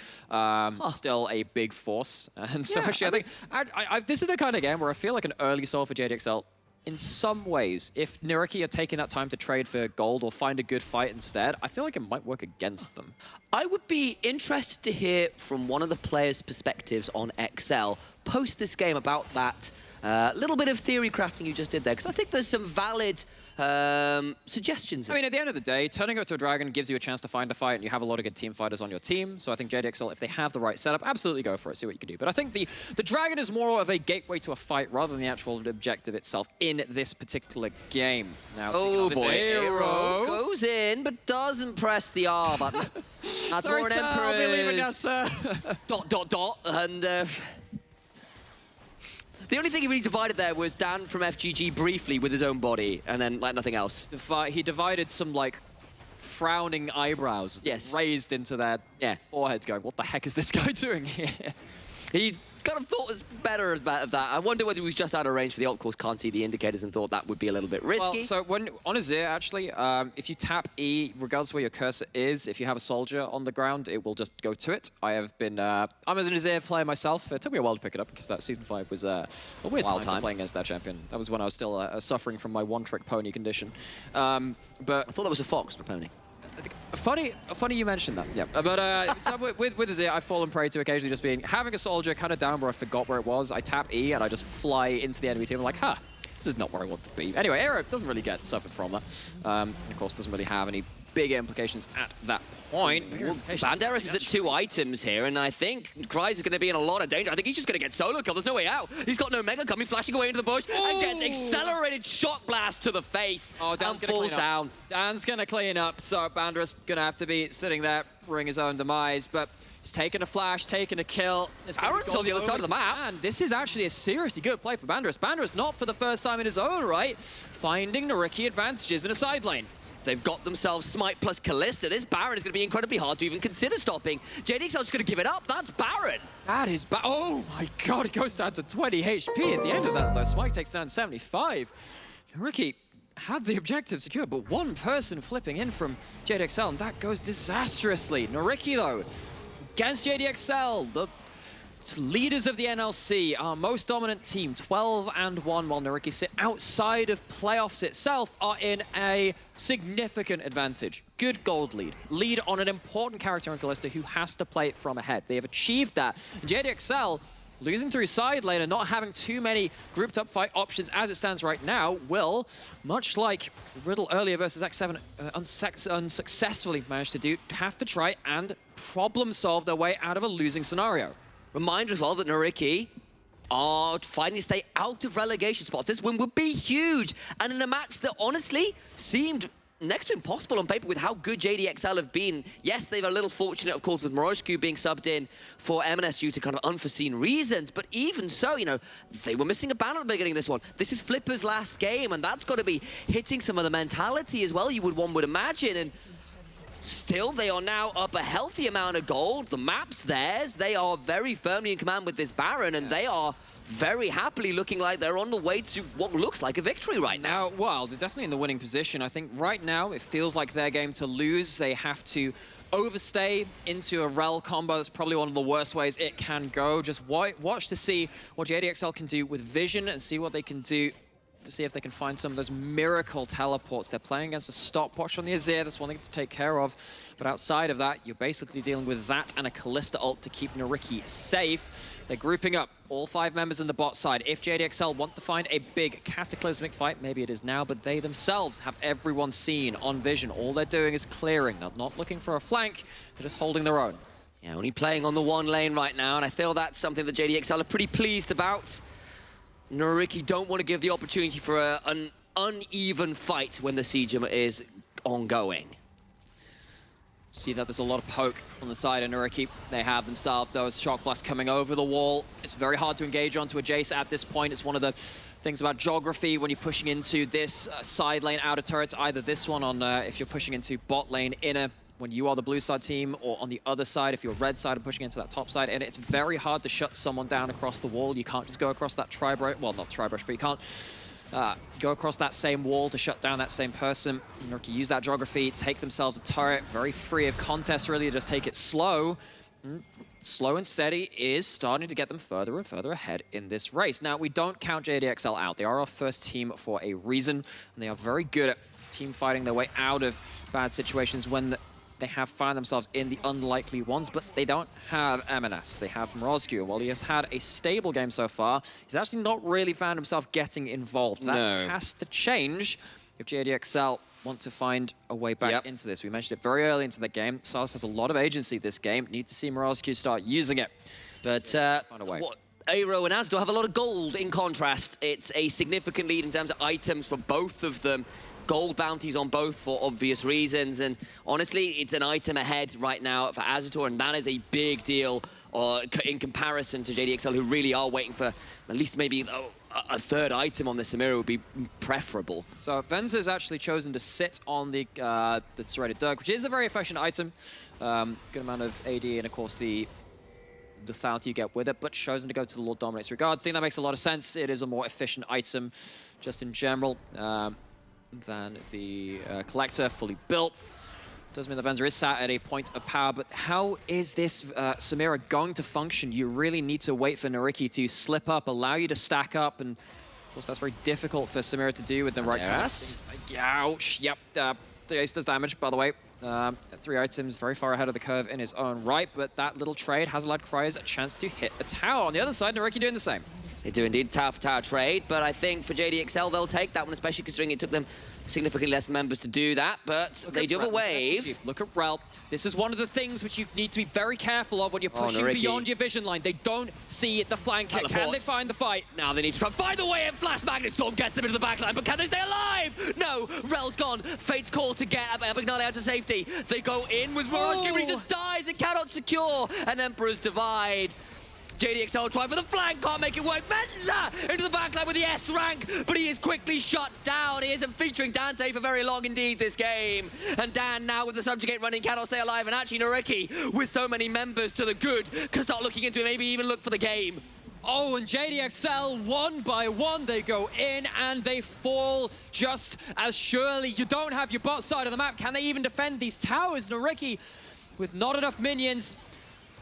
still a big force. And so actually, I think this is the kind of game where I feel like an early soul for JDXL, in some ways, if NYYRIKKI are taking that time to trade for gold or find a good fight instead, I feel like it might work against them. I would be interested to hear from one of the players' perspectives on XL post this game about that little bit of theory crafting you just did there, because I think there's some valid suggestions. I mean, at the end of the day, turning it to a dragon gives you a chance to find a fight, and you have a lot of good team fighters on your team. So I think JDXL, if they have the right setup, absolutely go for it, see what you can do. But I think the dragon is more of a gateway to a fight rather than the actual objective itself in this particular game. Now, oh boy, Eyhro goes in, but doesn't press the R button. That's Sorry, more an sir, I'll be leaving now, sir. And the only thing he really divided there was Dan from FGG briefly with his own body, and then like nothing else. He divided some like frowning eyebrows raised into their foreheads, going, "What the heck is this guy doing here?" He kind of thought was better of that. I wonder whether he was just out of range for the ult course, can't see the indicators, and thought that would be a little bit risky. Well, so when on Azir, actually, if you tap E, regardless where your cursor is, if you have a soldier on the ground, it will just go to it. I have been, I'm as an Azir player myself. It took me a while to pick it up because that Season 5 was a weird time for playing against that champion. That was when I was still suffering from my one-trick pony condition. But I thought that was a fox, not a pony. Funny you mentioned that, yeah. But so with Azir, I've fallen prey to occasionally just having a soldier kind of down where I forgot where it was. I tap E and I just fly into the enemy team. I'm like, this is not where I want to be. Anyway, Eyhro doesn't really get suffered from that. And of course, doesn't really have any big implications at that point. Well, Banderas is at 2 items here, and I think Kryze is going to be in a lot of danger. I think he's just going to get solo kill. There's no way out. He's got no mega coming, flashing away into the bush, and gets accelerated shot blast to the face. Oh, and falls down. Dan's going to clean up, so Banderas going to have to be sitting there, ring his own demise, but he's taking a flash, taking a kill. Aaron's on the other side of the map. And this is actually a seriously good play for Banderas. Banderas not for the first time in his own right, finding NYYRIKKI advantages in a side lane. They've got themselves Smite plus Kalista. This Baron is going to be incredibly hard to even consider stopping. JDXL is going to give it up. That's Baron. That is oh my god, it goes down to 20 HP at the end of that, though. Smite takes down 75. NYYRIKKI had the objective secured, but one person flipping in from JDXL, and that goes disastrously. NYYRIKKI, though, against JDXL, the leaders of the NLC, our most dominant team, 12-1, while NYYRIKKI sit outside of playoffs itself, are in a significant advantage. Good gold lead. Lead on an important character in Kalista who has to play it from ahead. They have achieved that. JDXL, losing through side lane and not having too many grouped up fight options as it stands right now will, much like Riddle earlier versus X7 unsuccessfully managed to do, have to try and problem solve their way out of a losing scenario. Reminder as well that NYYRIKKI are fighting to stay out of relegation spots. This win would be huge, and in a match that honestly seemed next to impossible on paper with how good JDXL have been. Yes, they were a little fortunate, of course, with NYYRIKKI being subbed in for M&S due to kind of unforeseen reasons, but even so, you know, they were missing a banner at the beginning of this one. This is Flipper's last game, and that's got to be hitting some of the mentality as well, one would imagine, and still, they are now up a healthy amount of gold. The map's theirs. They are very firmly in command with this Baron, and they are very happily looking like they're on the way to what looks like a victory right now. Well, they're definitely in the winning position. I think right now it feels like their game to lose. They have to overstay into a Rel combo. That's probably one of the worst ways it can go. Just watch to see what JDXL can do with vision and see what they can do to see if they can find some of those miracle teleports. They're playing against a stopwatch on the Azir. That's one thing to take care of. But outside of that, you're basically dealing with that and a Kalista ult to keep NYYRIKKI safe. They're grouping up all 5 members in the bot side. If JDXL want to find a big cataclysmic fight, maybe it is now, but they themselves have everyone seen on vision. All they're doing is clearing. They're not looking for a flank. They're just holding their own. Yeah, only playing on the one lane right now, and I feel that's something that JDXL are pretty pleased about. NYYRIKKI don't want to give the opportunity for an uneven fight when the siege is ongoing. See that there's a lot of poke on the side of NYYRIKKI. They have themselves those shock blasts coming over the wall. It's very hard to engage onto a Jace at this point. It's one of the things about geography when you're pushing into this side lane outer turrets, either this one on if you're pushing into bot lane inner when you are the blue side team, or on the other side if you're red side and pushing into that top side, and it's very hard to shut someone down across the wall. You can't just go across that tri-brush, well, not tri-brush, but you can't go across that same wall to shut down that same person. NYYRIKKI use that geography, take themselves a turret, very free of contest really, just take it slow. Slow and steady is starting to get them further and further ahead in this race. Now, we don't count JDXL out. They are our first team for a reason, and they are very good at team fighting their way out of bad situations when they have found themselves in the unlikely ones, but they don't have M&S. They have MOROZCU. While he has had a stable game so far, he's actually not really found himself getting involved. That has to change if JDXL want to find a way back into this. We mentioned it very early into the game. Sylas has a lot of agency this game. Need to see MOROZCU start using it. But find a way. Eyhro and Asdor have a lot of gold in contrast. It's a significant lead in terms of items for both of them. Gold bounties on both for obvious reasons, and honestly, it's an item ahead right now for Azure, and that is a big deal in comparison to JDXL, who really are waiting for at least maybe a third item on the Samira would be preferable. So Venza's actually chosen to sit on the Serrated Dirk, which is a very efficient item. Good amount of AD, and of course the Thought you get with it, but chosen to go to the Lord Dominates Regards. I think that makes a lot of sense. It is a more efficient item just in general. Than the Collector, fully built. Does mean the Venza is sat at a point of power, but how is this Samira going to function? You really need to wait for NYYRIKKI to slip up, allow you to stack up, and of course that's very difficult for Samira to do with the right kind of things. Ouch, yep, Jace does damage, by the way. 3 items, very far ahead of the curve in his own right, but that little trade has allowed Cryers a chance to hit a tower. On the other side, NYYRIKKI doing the same. They do indeed tower for tower trade, but I think for JDXL they'll take that one, especially considering it took them significantly less members to do that, but they do have a wave. Look at Rel. This is one of the things which you need to be very careful of when you're pushing beyond your vision line. They don't see the flank. Can they find the fight? Now they need to try and find the way, and Flash Magnet Storm gets them into the backline, but can they stay alive? No, Rel's gone. Fate's call to get Abagnale out to safety. They go in with MOROZCU, but he just dies. It cannot secure, and Emperor's Divide. JDXL try for the flank, can't make it work. Venza into the backline with the S rank, but he is quickly shut down. He isn't featuring Dante for very long indeed this game. And Dan now with the subjugate running cannot stay alive, and actually NYYRIKKI with so many members to the good can start looking into it, maybe even look for the game. Oh, and JDXL, one by one, they go in and they fall just as surely. You don't have your bot side of the map. Can they even defend these towers? NYYRIKKI with not enough minions.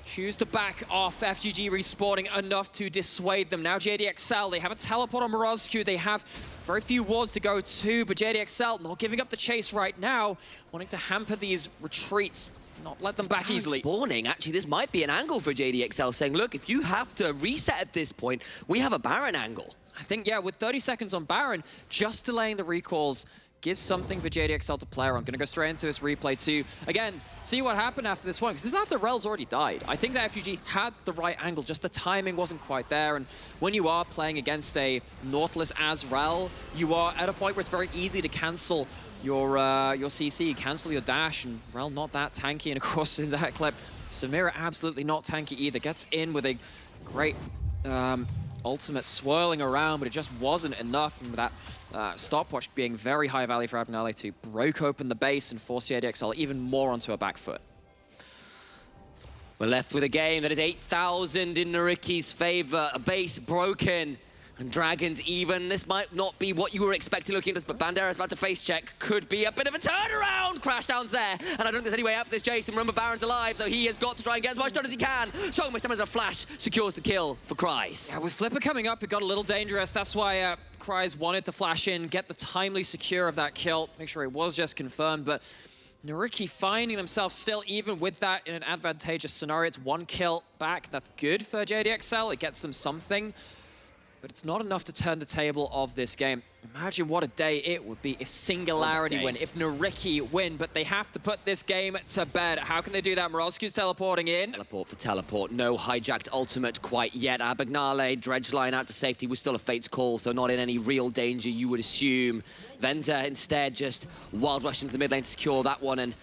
Choose to back off. FGG respawning enough to dissuade them. Now JDXL, they have a teleport on MOROZCU. They have very few wards to go to, but JDXL not giving up the chase right now, wanting to hamper these retreats. not let them back Baron easily. spawning, actually, this might be an angle for JDXL, saying, look, if you have to reset at this point, we have a Baron angle. I think, yeah, with 30 seconds on Baron, just delaying the recalls gives something for JDXL to play around. Going to go straight into his replay to, again, see what happened after this one, because this is after Rel's already died. I think that FGG had the right angle, just the timing wasn't quite there, and when you are playing against a Nautilus as Rel, you are at a point where it's very easy to cancel your CC, cancel your dash, and Rel not that tanky, and of course in that clip, Samira absolutely not tanky either, gets in with a great ultimate swirling around, but it just wasn't enough, and that stopwatch being very high value for Abnale to break open the base and force JDXL even more onto a back foot. We're left with a game that is 8,000 in NYYRIKKI's favor, a base broken, and Dragons even. This might not be what you were expecting looking at this, but Bandera's about to face check. Could be a bit of a turnaround. Crashdowns there, and I don't think there's any way out for this Jason. Remember, Baron's alive, so he has got to try and get as much done as he can. So much time as a flash secures the kill for Kryze. Yeah, with Flipper coming up, it got a little dangerous. That's why Kryze wanted to flash in, get the timely secure of that kill, make sure it was just confirmed, but NYYRIKKI finding themselves still, even with that, in an advantageous scenario. It's one kill back. That's good for JDXL. It gets them something, but it's not enough to turn the table of this game. Imagine what a day it would be if Singularity win, if NYYRIKKI win, but they have to put this game to bed. How can they do that? Morozki's teleporting in. Teleport for teleport. No hijacked ultimate quite yet. Abagnale, dredge line out to safety was still a Fate's call, so not in any real danger, you would assume. Venza instead just wild rush into the mid lane to secure that one, and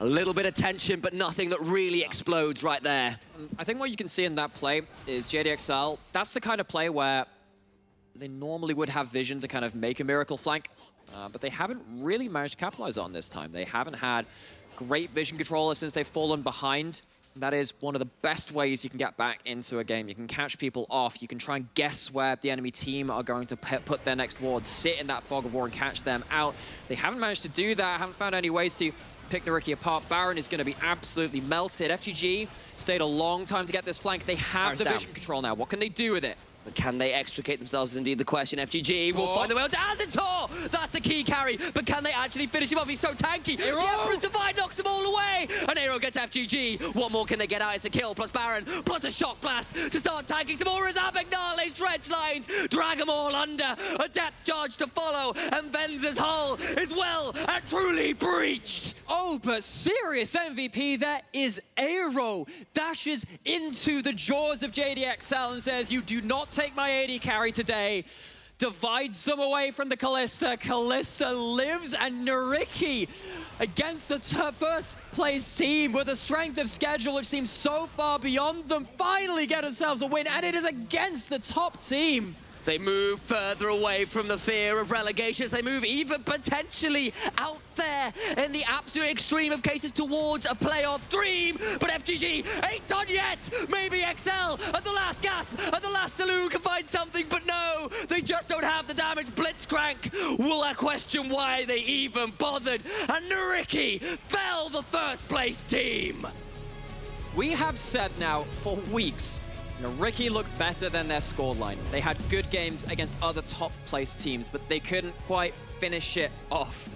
a little bit of tension, but nothing that really explodes right there. I think what you can see in that play is JDXL, that's the kind of play where they normally would have vision to kind of make a miracle flank, but they haven't really managed to capitalize on this time. They haven't had great vision control since they've fallen behind. That is one of the best ways you can get back into a game. You can catch people off. You can try and guess where the enemy team are going to put their next ward, sit in that fog of war and catch them out. They haven't managed to do that, haven't found any ways to pick NYYRIKKI apart. Baron is going to be absolutely melted. FGG stayed a long time to get this flank. They have the vision control now. What can they do with it? But can they extricate themselves is indeed the question. FGG will find the way onto Azitor! That's a key carry, but can they actually finish him off? He's so tanky. The Emperor's Divide knocks them all away! And Eyhro gets FGG. What more can they get out? It's a kill, plus Baron, plus a shock blast to start tanking some more as Abagnale's dredge lines drag them all under. A depth charge to follow, and Venza's hull is well and truly breached. Oh, but serious MVP there is Eyhro. Dashes into the jaws of JDXL and says, you do not take my AD carry today. Divides them away from the Kalista. Kalista lives, and NYYRIKKI against the first place team with a strength of schedule which seems so far beyond them, finally get themselves a win, and it is against the top team. They move further away from the fear of relegations. They move even potentially out there in the absolute extreme of cases towards a playoff dream. But FGG ain't done yet. Maybe XL at the last gasp, at the last saloon can find something, but no, they just don't have the damage. Blitzcrank will question why they even bothered. And NYYRIKKI fell the first place team. We have said now for weeks, NYYRIKKI looked better than their scoreline. They had good games against other top-placed teams, but they couldn't quite finish it off.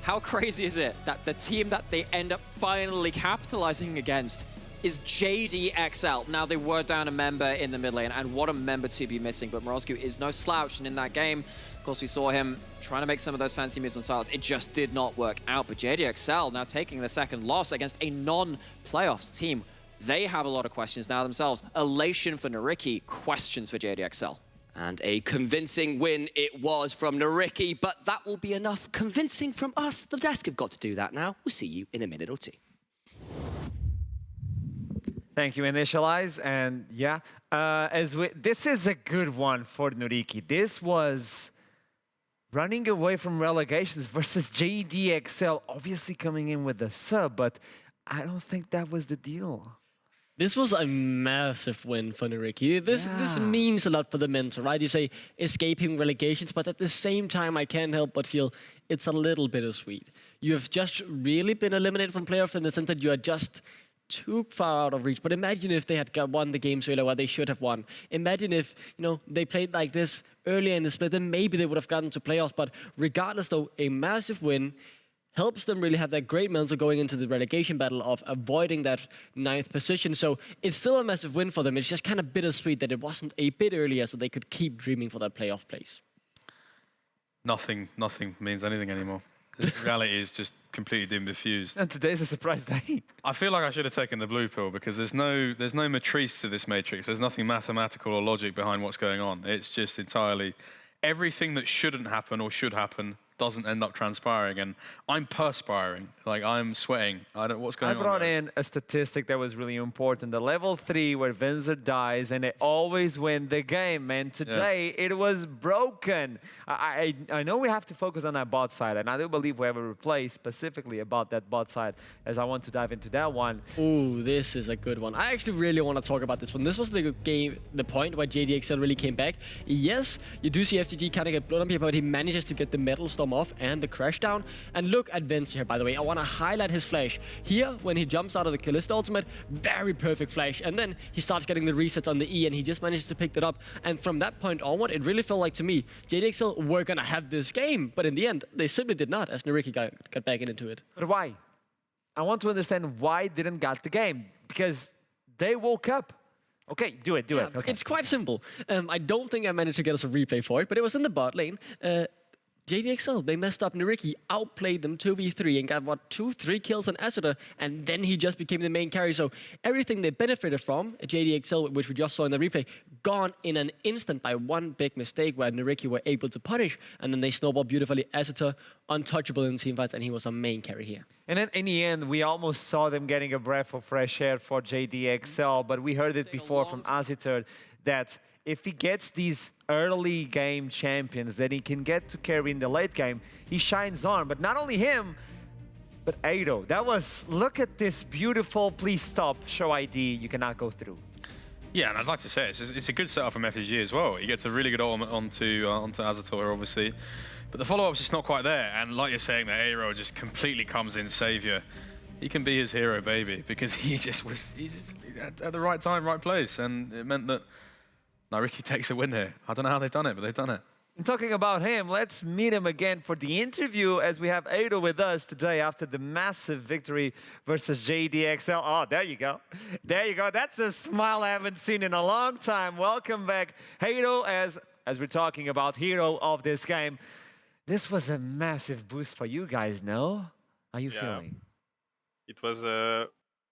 How crazy is it that the team that they end up finally capitalizing against is JDXL? Now, they were down a member in the mid lane, and what a member to be missing, but Morozki is no slouch, and in that game, of course, we saw him trying to make some of those fancy moves on Silas. It just did not work out, but JDXL now taking the second loss against a non-playoffs team. They have a lot of questions now themselves. Elation for NYYRIKKI, questions for JDXL. And a convincing win it was from NYYRIKKI, but that will be enough convincing from us. The desk have got to do that now. We'll see you in a minute or two. Thank you, Initialize. And yeah, this is a good one for NYYRIKKI. This was running away from relegations versus JDXL, obviously coming in with a sub, but I don't think that was the deal. This was a massive win for NYYRIKKI. This means a lot for the mentor, right? You say escaping relegations, but at the same time, I can't help but feel it's a little bittersweet. You have just really been eliminated from playoffs in the sense that you are just too far out of reach. But imagine if they had won the games earlier where they should have won. Imagine if they played like this earlier in the split, then maybe they would have gotten to playoffs. But regardless, though, a massive win. helps them really have that great mental going into the relegation battle of avoiding that 9th position. So it's still a massive win for them. It's just kind of bittersweet that it wasn't a bit earlier so they could keep dreaming for that playoff place. Nothing means anything anymore. The reality is just completely dim diffused. And today's a surprise day. I feel like I should have taken the blue pill because there's no matrice to this matrix. There's nothing mathematical or logic behind what's going on. It's just entirely everything that shouldn't happen or should happen doesn't end up transpiring, and I'm perspiring, like I'm sweating. I don't know what's going on. I brought guys. in a statistic that was really important. The level 3 where Windsor dies and they always win the game. And today it was broken. I know we have to focus on that bot side, and I do believe we have a replay specifically about that bot side, as I want to dive into that one. Ooh, this is a good one. I actually really want to talk about this one. This was the point where JDXL really came back. Yes, you do see FTG kind of get blown up here, but he manages to get the metal storm off and the crash down. And look at Vince here, by the way. I want to highlight his flash. Here, when he jumps out of the Kalista ultimate, very perfect flash. And then he starts getting the resets on the E, and he just manages to pick that up. And from that point onward, it really felt like to me, JDXL were going to have this game. But in the end, they simply did not, as NYYRIKKI got back into it. But why? I want to understand why didn't got the game. Because they woke up. Okay, do it. Okay. It's quite simple. I don't think I managed to get us a replay for it, but it was in the bot lane. JDXL, they messed up. NYYRIKKI outplayed them 2v3 and got, 2-3 kills on Asura, and then he just became the main carry. So everything they benefited from, JDXL, which we just saw in the replay, gone in an instant by one big mistake where NYYRIKKI were able to punish, and then they snowballed beautifully. Asura, untouchable in teamfights, and he was a main carry here. And then in the end, we almost saw them getting a breath of fresh air for JDXL, but we heard it before from Azither that if he gets these early game champions that he can get to carry in the late game, he shines on. But not only him, but Eyhro. That was, look at this beautiful, please stop, show ID, you cannot go through. Yeah, and I'd like to say it's a good setup from FTG as well. He gets a really good ultimate onto Azathoth, obviously. But the follow-up's just not quite there. And like you're saying, that Eyhro just completely comes in savior. He can be his hero, baby, because he just at the right time, right place. And it meant that NYYRIKKI takes a win here. I don't know how they've done it, but they've done it. And talking about him, let's meet him again for the interview as we have Eyhro with us today after the massive victory versus JDXL. Oh, there you go. There you go. That's a smile I haven't seen in a long time. Welcome back, Eyhro, as we're talking about hero of this game. This was a massive boost for you guys, no? How are you feeling? It was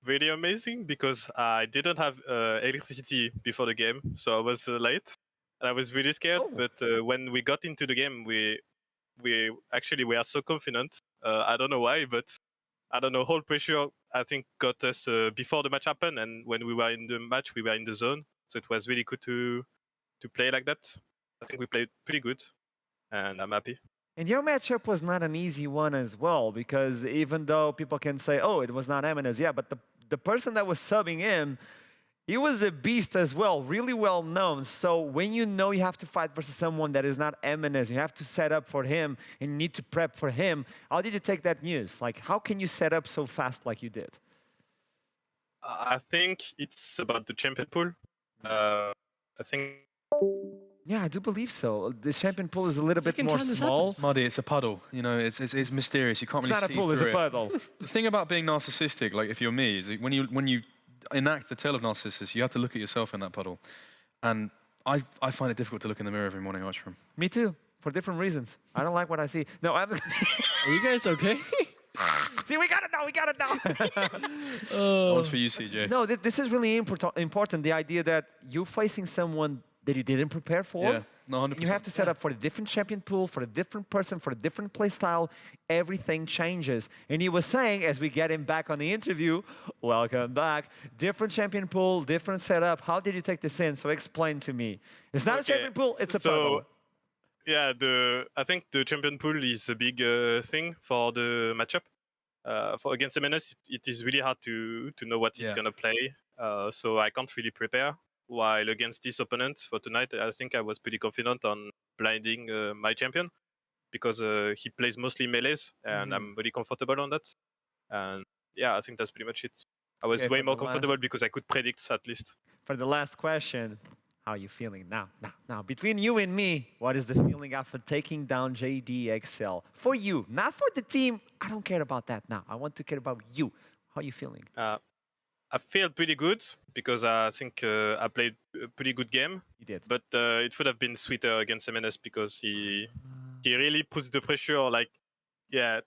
really amazing because I didn't have electricity before the game, so I was late. And I was really scared, but when we got into the game, we are so confident. I don't know why, but I don't know, whole pressure, I think, got us before the match happened, and when we were in the match, we were in the zone. So it was really good to play like that. I think we played pretty good, and I'm happy. And your matchup was not an easy one as well, because even though people can say, oh, it was not Eminence, yeah, but the person that was subbing in, he was a beast as well, really well known. So when you know you have to fight versus someone that is not Eminence, you have to set up for him and you need to prep for him. How did you take that news? Like, how can you set up so fast like you did? I think it's about the champion pool. I think. Yeah, I do believe so. The champion pool is a little bit more small. Muddy, it's a puddle. You know, it's mysterious. You can't really see It's not a pool, it's a puddle. The thing about being narcissistic, like if you're me, is when you enact the tale of Narcissus, you have to look at yourself in that puddle. And I find it difficult to look in the mirror every morning, Archroom. Me too, for different reasons. I don't like what I see. No, I'm... Are you guys okay? See, we got it now. That was for you, CJ. No, this is really important, the idea that you're facing someone that you didn't prepare for. Yeah, no, 100%. You have to set up for a different champion pool, for a different person, for a different play style. Everything changes. And he was saying, as we get him back on the interview, welcome back, different champion pool, different setup. How did you take this in? So explain to me. It's not a champion pool, it's a puddle. Yeah, I think the champion pool is a big thing for the matchup. For against MNS, it is really hard to know what he's gonna play. So I can't really prepare. While against this opponent for tonight, I think I was pretty confident on blinding my champion because he plays mostly melees, and I'm very comfortable on that. And yeah, I think that's pretty much it. I was way more comfortable because I could predict at least. For the last question, How are you feeling now? Now, between you and me, what is the feeling after taking down JDXL? For you, not for the team. I don't care about that now. I want to care about you. How are you feeling? I feel pretty good because I think I played a pretty good game. You did. But it would have been sweeter against MNS because he really puts the pressure. Like, yeah.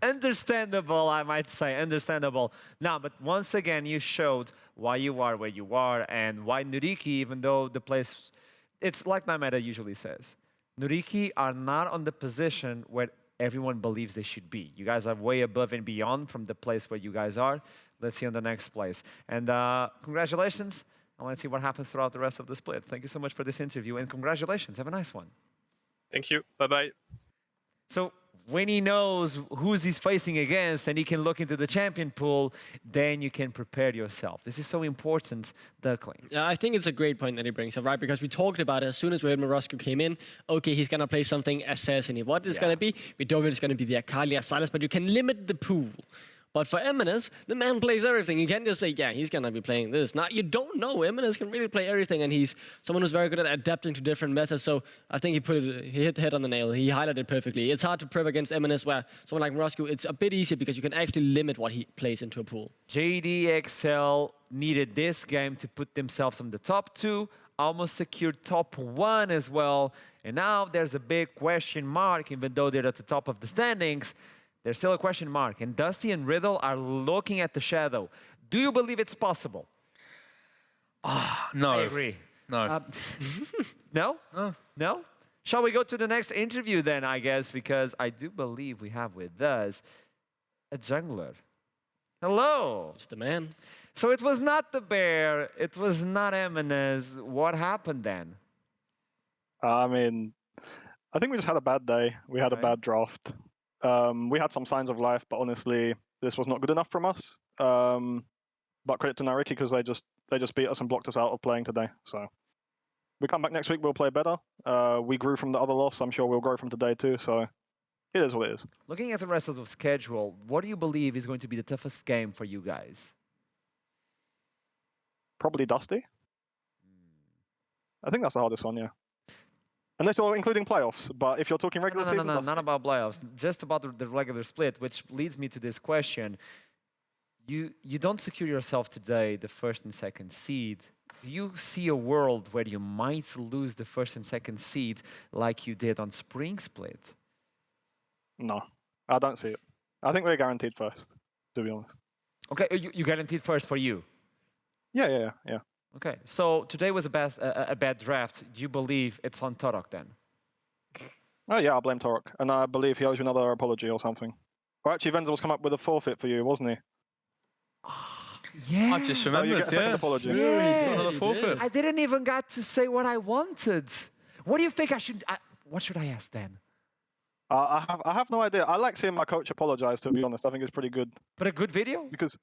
Understandable, I might say. Understandable. Now, but once again, you showed why you are where you are and why NYYRIKKI, even though the place, it's like NYYRIKKI usually says, NYYRIKKI are not on the position where everyone believes they should be. You guys are way above and beyond from the place where you guys are. Let's see on the next place. And congratulations. I want to see what happens throughout the rest of the split. Thank you so much for this interview and congratulations. Have a nice one. Thank you. Bye-bye. So when he knows who's he's facing against and he can look into the champion pool, then you can prepare yourself. This is so important, Duckling. Yeah, I think it's a great point that he brings up, right? Because we talked about it as soon as NYYRIKKI came in. Okay, he's going to play something assassin-y. What is going to be? We don't know if it's going to be the Akali or Silas, but you can limit the pool. But for MNS, the man plays everything. You can't just say, yeah, he's going to be playing this. Now, you don't know. MNS can really play everything, and he's someone who's very good at adapting to different methods. So I think he hit the head on the nail. He highlighted it perfectly. It's hard to prep against MNS, where someone like NYYRIKKI, it's a bit easier because you can actually limit what he plays into a pool. JDXL needed this game to put themselves on the top 2, almost secured top 1 as well. And now there's a big question mark, even though they're at the top of the standings. There's still a question mark, and Dusty and Riddle are looking at the shadow. Do you believe it's possible? No. I agree. No. No? No. No? Shall we go to the next interview then, I guess, because I do believe we have with us a jungler. Hello. It's the man. So it was not the bear, it was not Eminez. What happened then? I mean, I think we just had a bad day. We had a bad draft. We had some signs of life, but honestly, this was not good enough from us. But credit to NYYRIKKI because they just beat us and blocked us out of playing today. So we come back next week, we'll play better. We grew from the other loss. I'm sure we'll grow from today too. So it is what it is. Looking at the rest of the schedule, what do you believe is going to be the toughest game for you guys? Probably Dusty. I think that's the hardest one, yeah. Unless you're including playoffs, but if you're talking regular season... No, not about playoffs. Just about the regular split, which leads me to this question. You don't secure yourself today the first and second seed. Do you see a world where you might lose the first and second seed like you did on Spring Split? No, I don't see it. I think we're guaranteed first, to be honest. Okay, you guaranteed first for you? Yeah. Okay, so today was a bad draft. Do you believe it's on Torok then? Oh yeah, I blame Torok, and I believe he owes you another apology or something. Or actually, Venza was come up with a forfeit for you, wasn't he? Yeah. I've just Oh, remembered, you get a second yeah. apology. Yeah. He got another forfeit. I didn't even get to say what I wanted. What do you think I should... what should I ask then? I have no idea. I like seeing my coach apologize, to be honest. I think it's pretty good. But a good video? Because,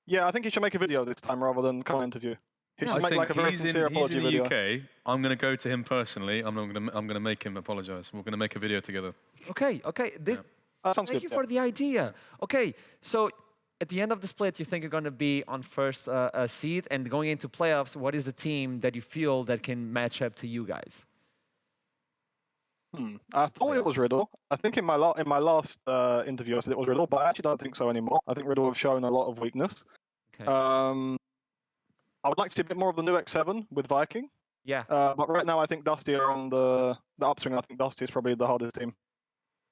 yeah, I think he should make a video this time rather than come interview. He should I make think like a very he's sincere in apology the video. UK. I'm going to go to him personally. I'm going to make him apologize. We're going to make a video together. Okay. That sounds Thank good. you for the idea. Okay, so at the end of the split, you think you're going to be on first seed, and going into playoffs, what is the team that you feel that can match up to you guys? I thought it was Riddle. I think in my last interview I said it was Riddle, but I actually don't think so anymore. I think Riddle have shown a lot of weakness. Okay. I would like to see a bit more of the new X7 with Viking. Yeah. But right now I think Dusty are on the upswing. I think Dusty is probably the hardest team.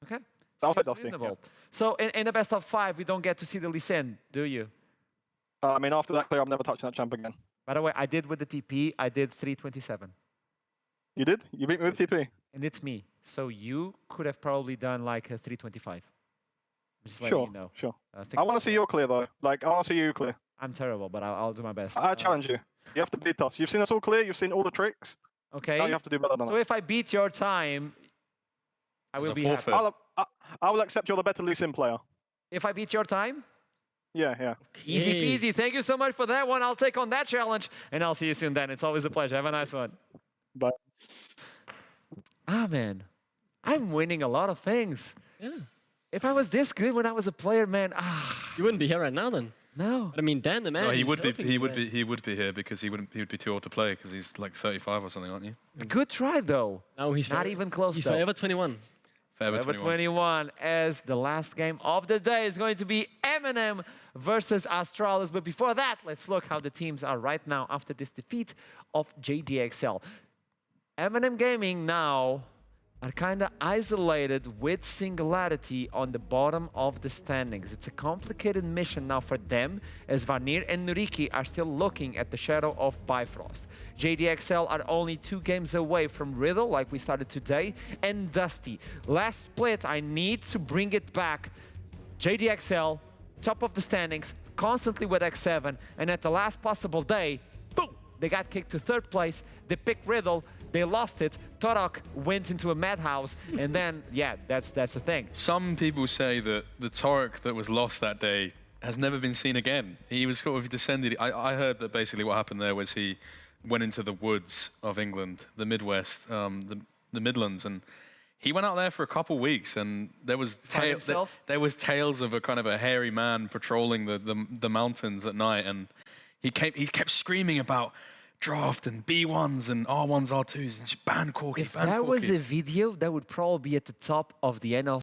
Okay. I'll take Seems Dusty. reasonable. So in the best of 5, we don't get to see the Lee Sin, do you? I mean, after that clear, I'm never touching that champ again. By the way, I did with the TP. I did 327. You did? You beat me with TP? And it's me. So you could have probably done like a 325. Just letting Sure, you know. sure. think I want to see you clear though. Like, I want to see you clear. I'm terrible, but I'll do my best. I challenge you. You have to beat us. You've seen us all clear. You've seen all the tricks. Okay. Now you have to do better than So us. if I beat your time, I It's will a be forfeit. happy. I will accept you're the better Lee Sin player. If I beat your time? Yeah. Easy peasy. Thank you so much for that one. I'll take on that challenge, and I'll see you soon then. It's always a pleasure. Have a nice one. Bye. Ah, man. I'm winning a lot of things. Yeah. If I was this good when I was a player, man, You wouldn't be here right now then. No. But I mean, Dan, the man. No, he he's would be. hoping He to would win. be. He would be here because he would be too old to play because he's like 35 or something, aren't you? Good try, though. No, he's Not even close, He's though. forever 21. Forever Forever 21. 21 as the last game of the day is going to be Eminem versus Astralis. But before that, let's look how the teams are right now after this defeat of JDXL. Eminem Gaming now are kind of isolated with Singularity on the bottom of the standings. It's a complicated mission now for them, as Vanir and NYYRIKKI are still looking at the shadow of Bifrost. JDXL are only 2 games away from Riddle, like we started today, and Dusty. Last split, I need to bring it back. JDXL, top of the standings, constantly with X7, and at the last possible day, boom! They got kicked to 3rd place. They picked Riddle. They lost it. Torok went into a madhouse, and then, yeah, that's the thing. Some people say that the Torok that was lost that day has never been seen again. He was sort of descended. I heard that basically what happened there was he went into the woods of England, the Midwest, the Midlands, and he went out there for a couple weeks, and there was tales of a kind of a hairy man patrolling the mountains at night, and he kept screaming about draft and B1s and R1s, R2s and just ban Corki, If that was a video, that would probably be at the top of the NLC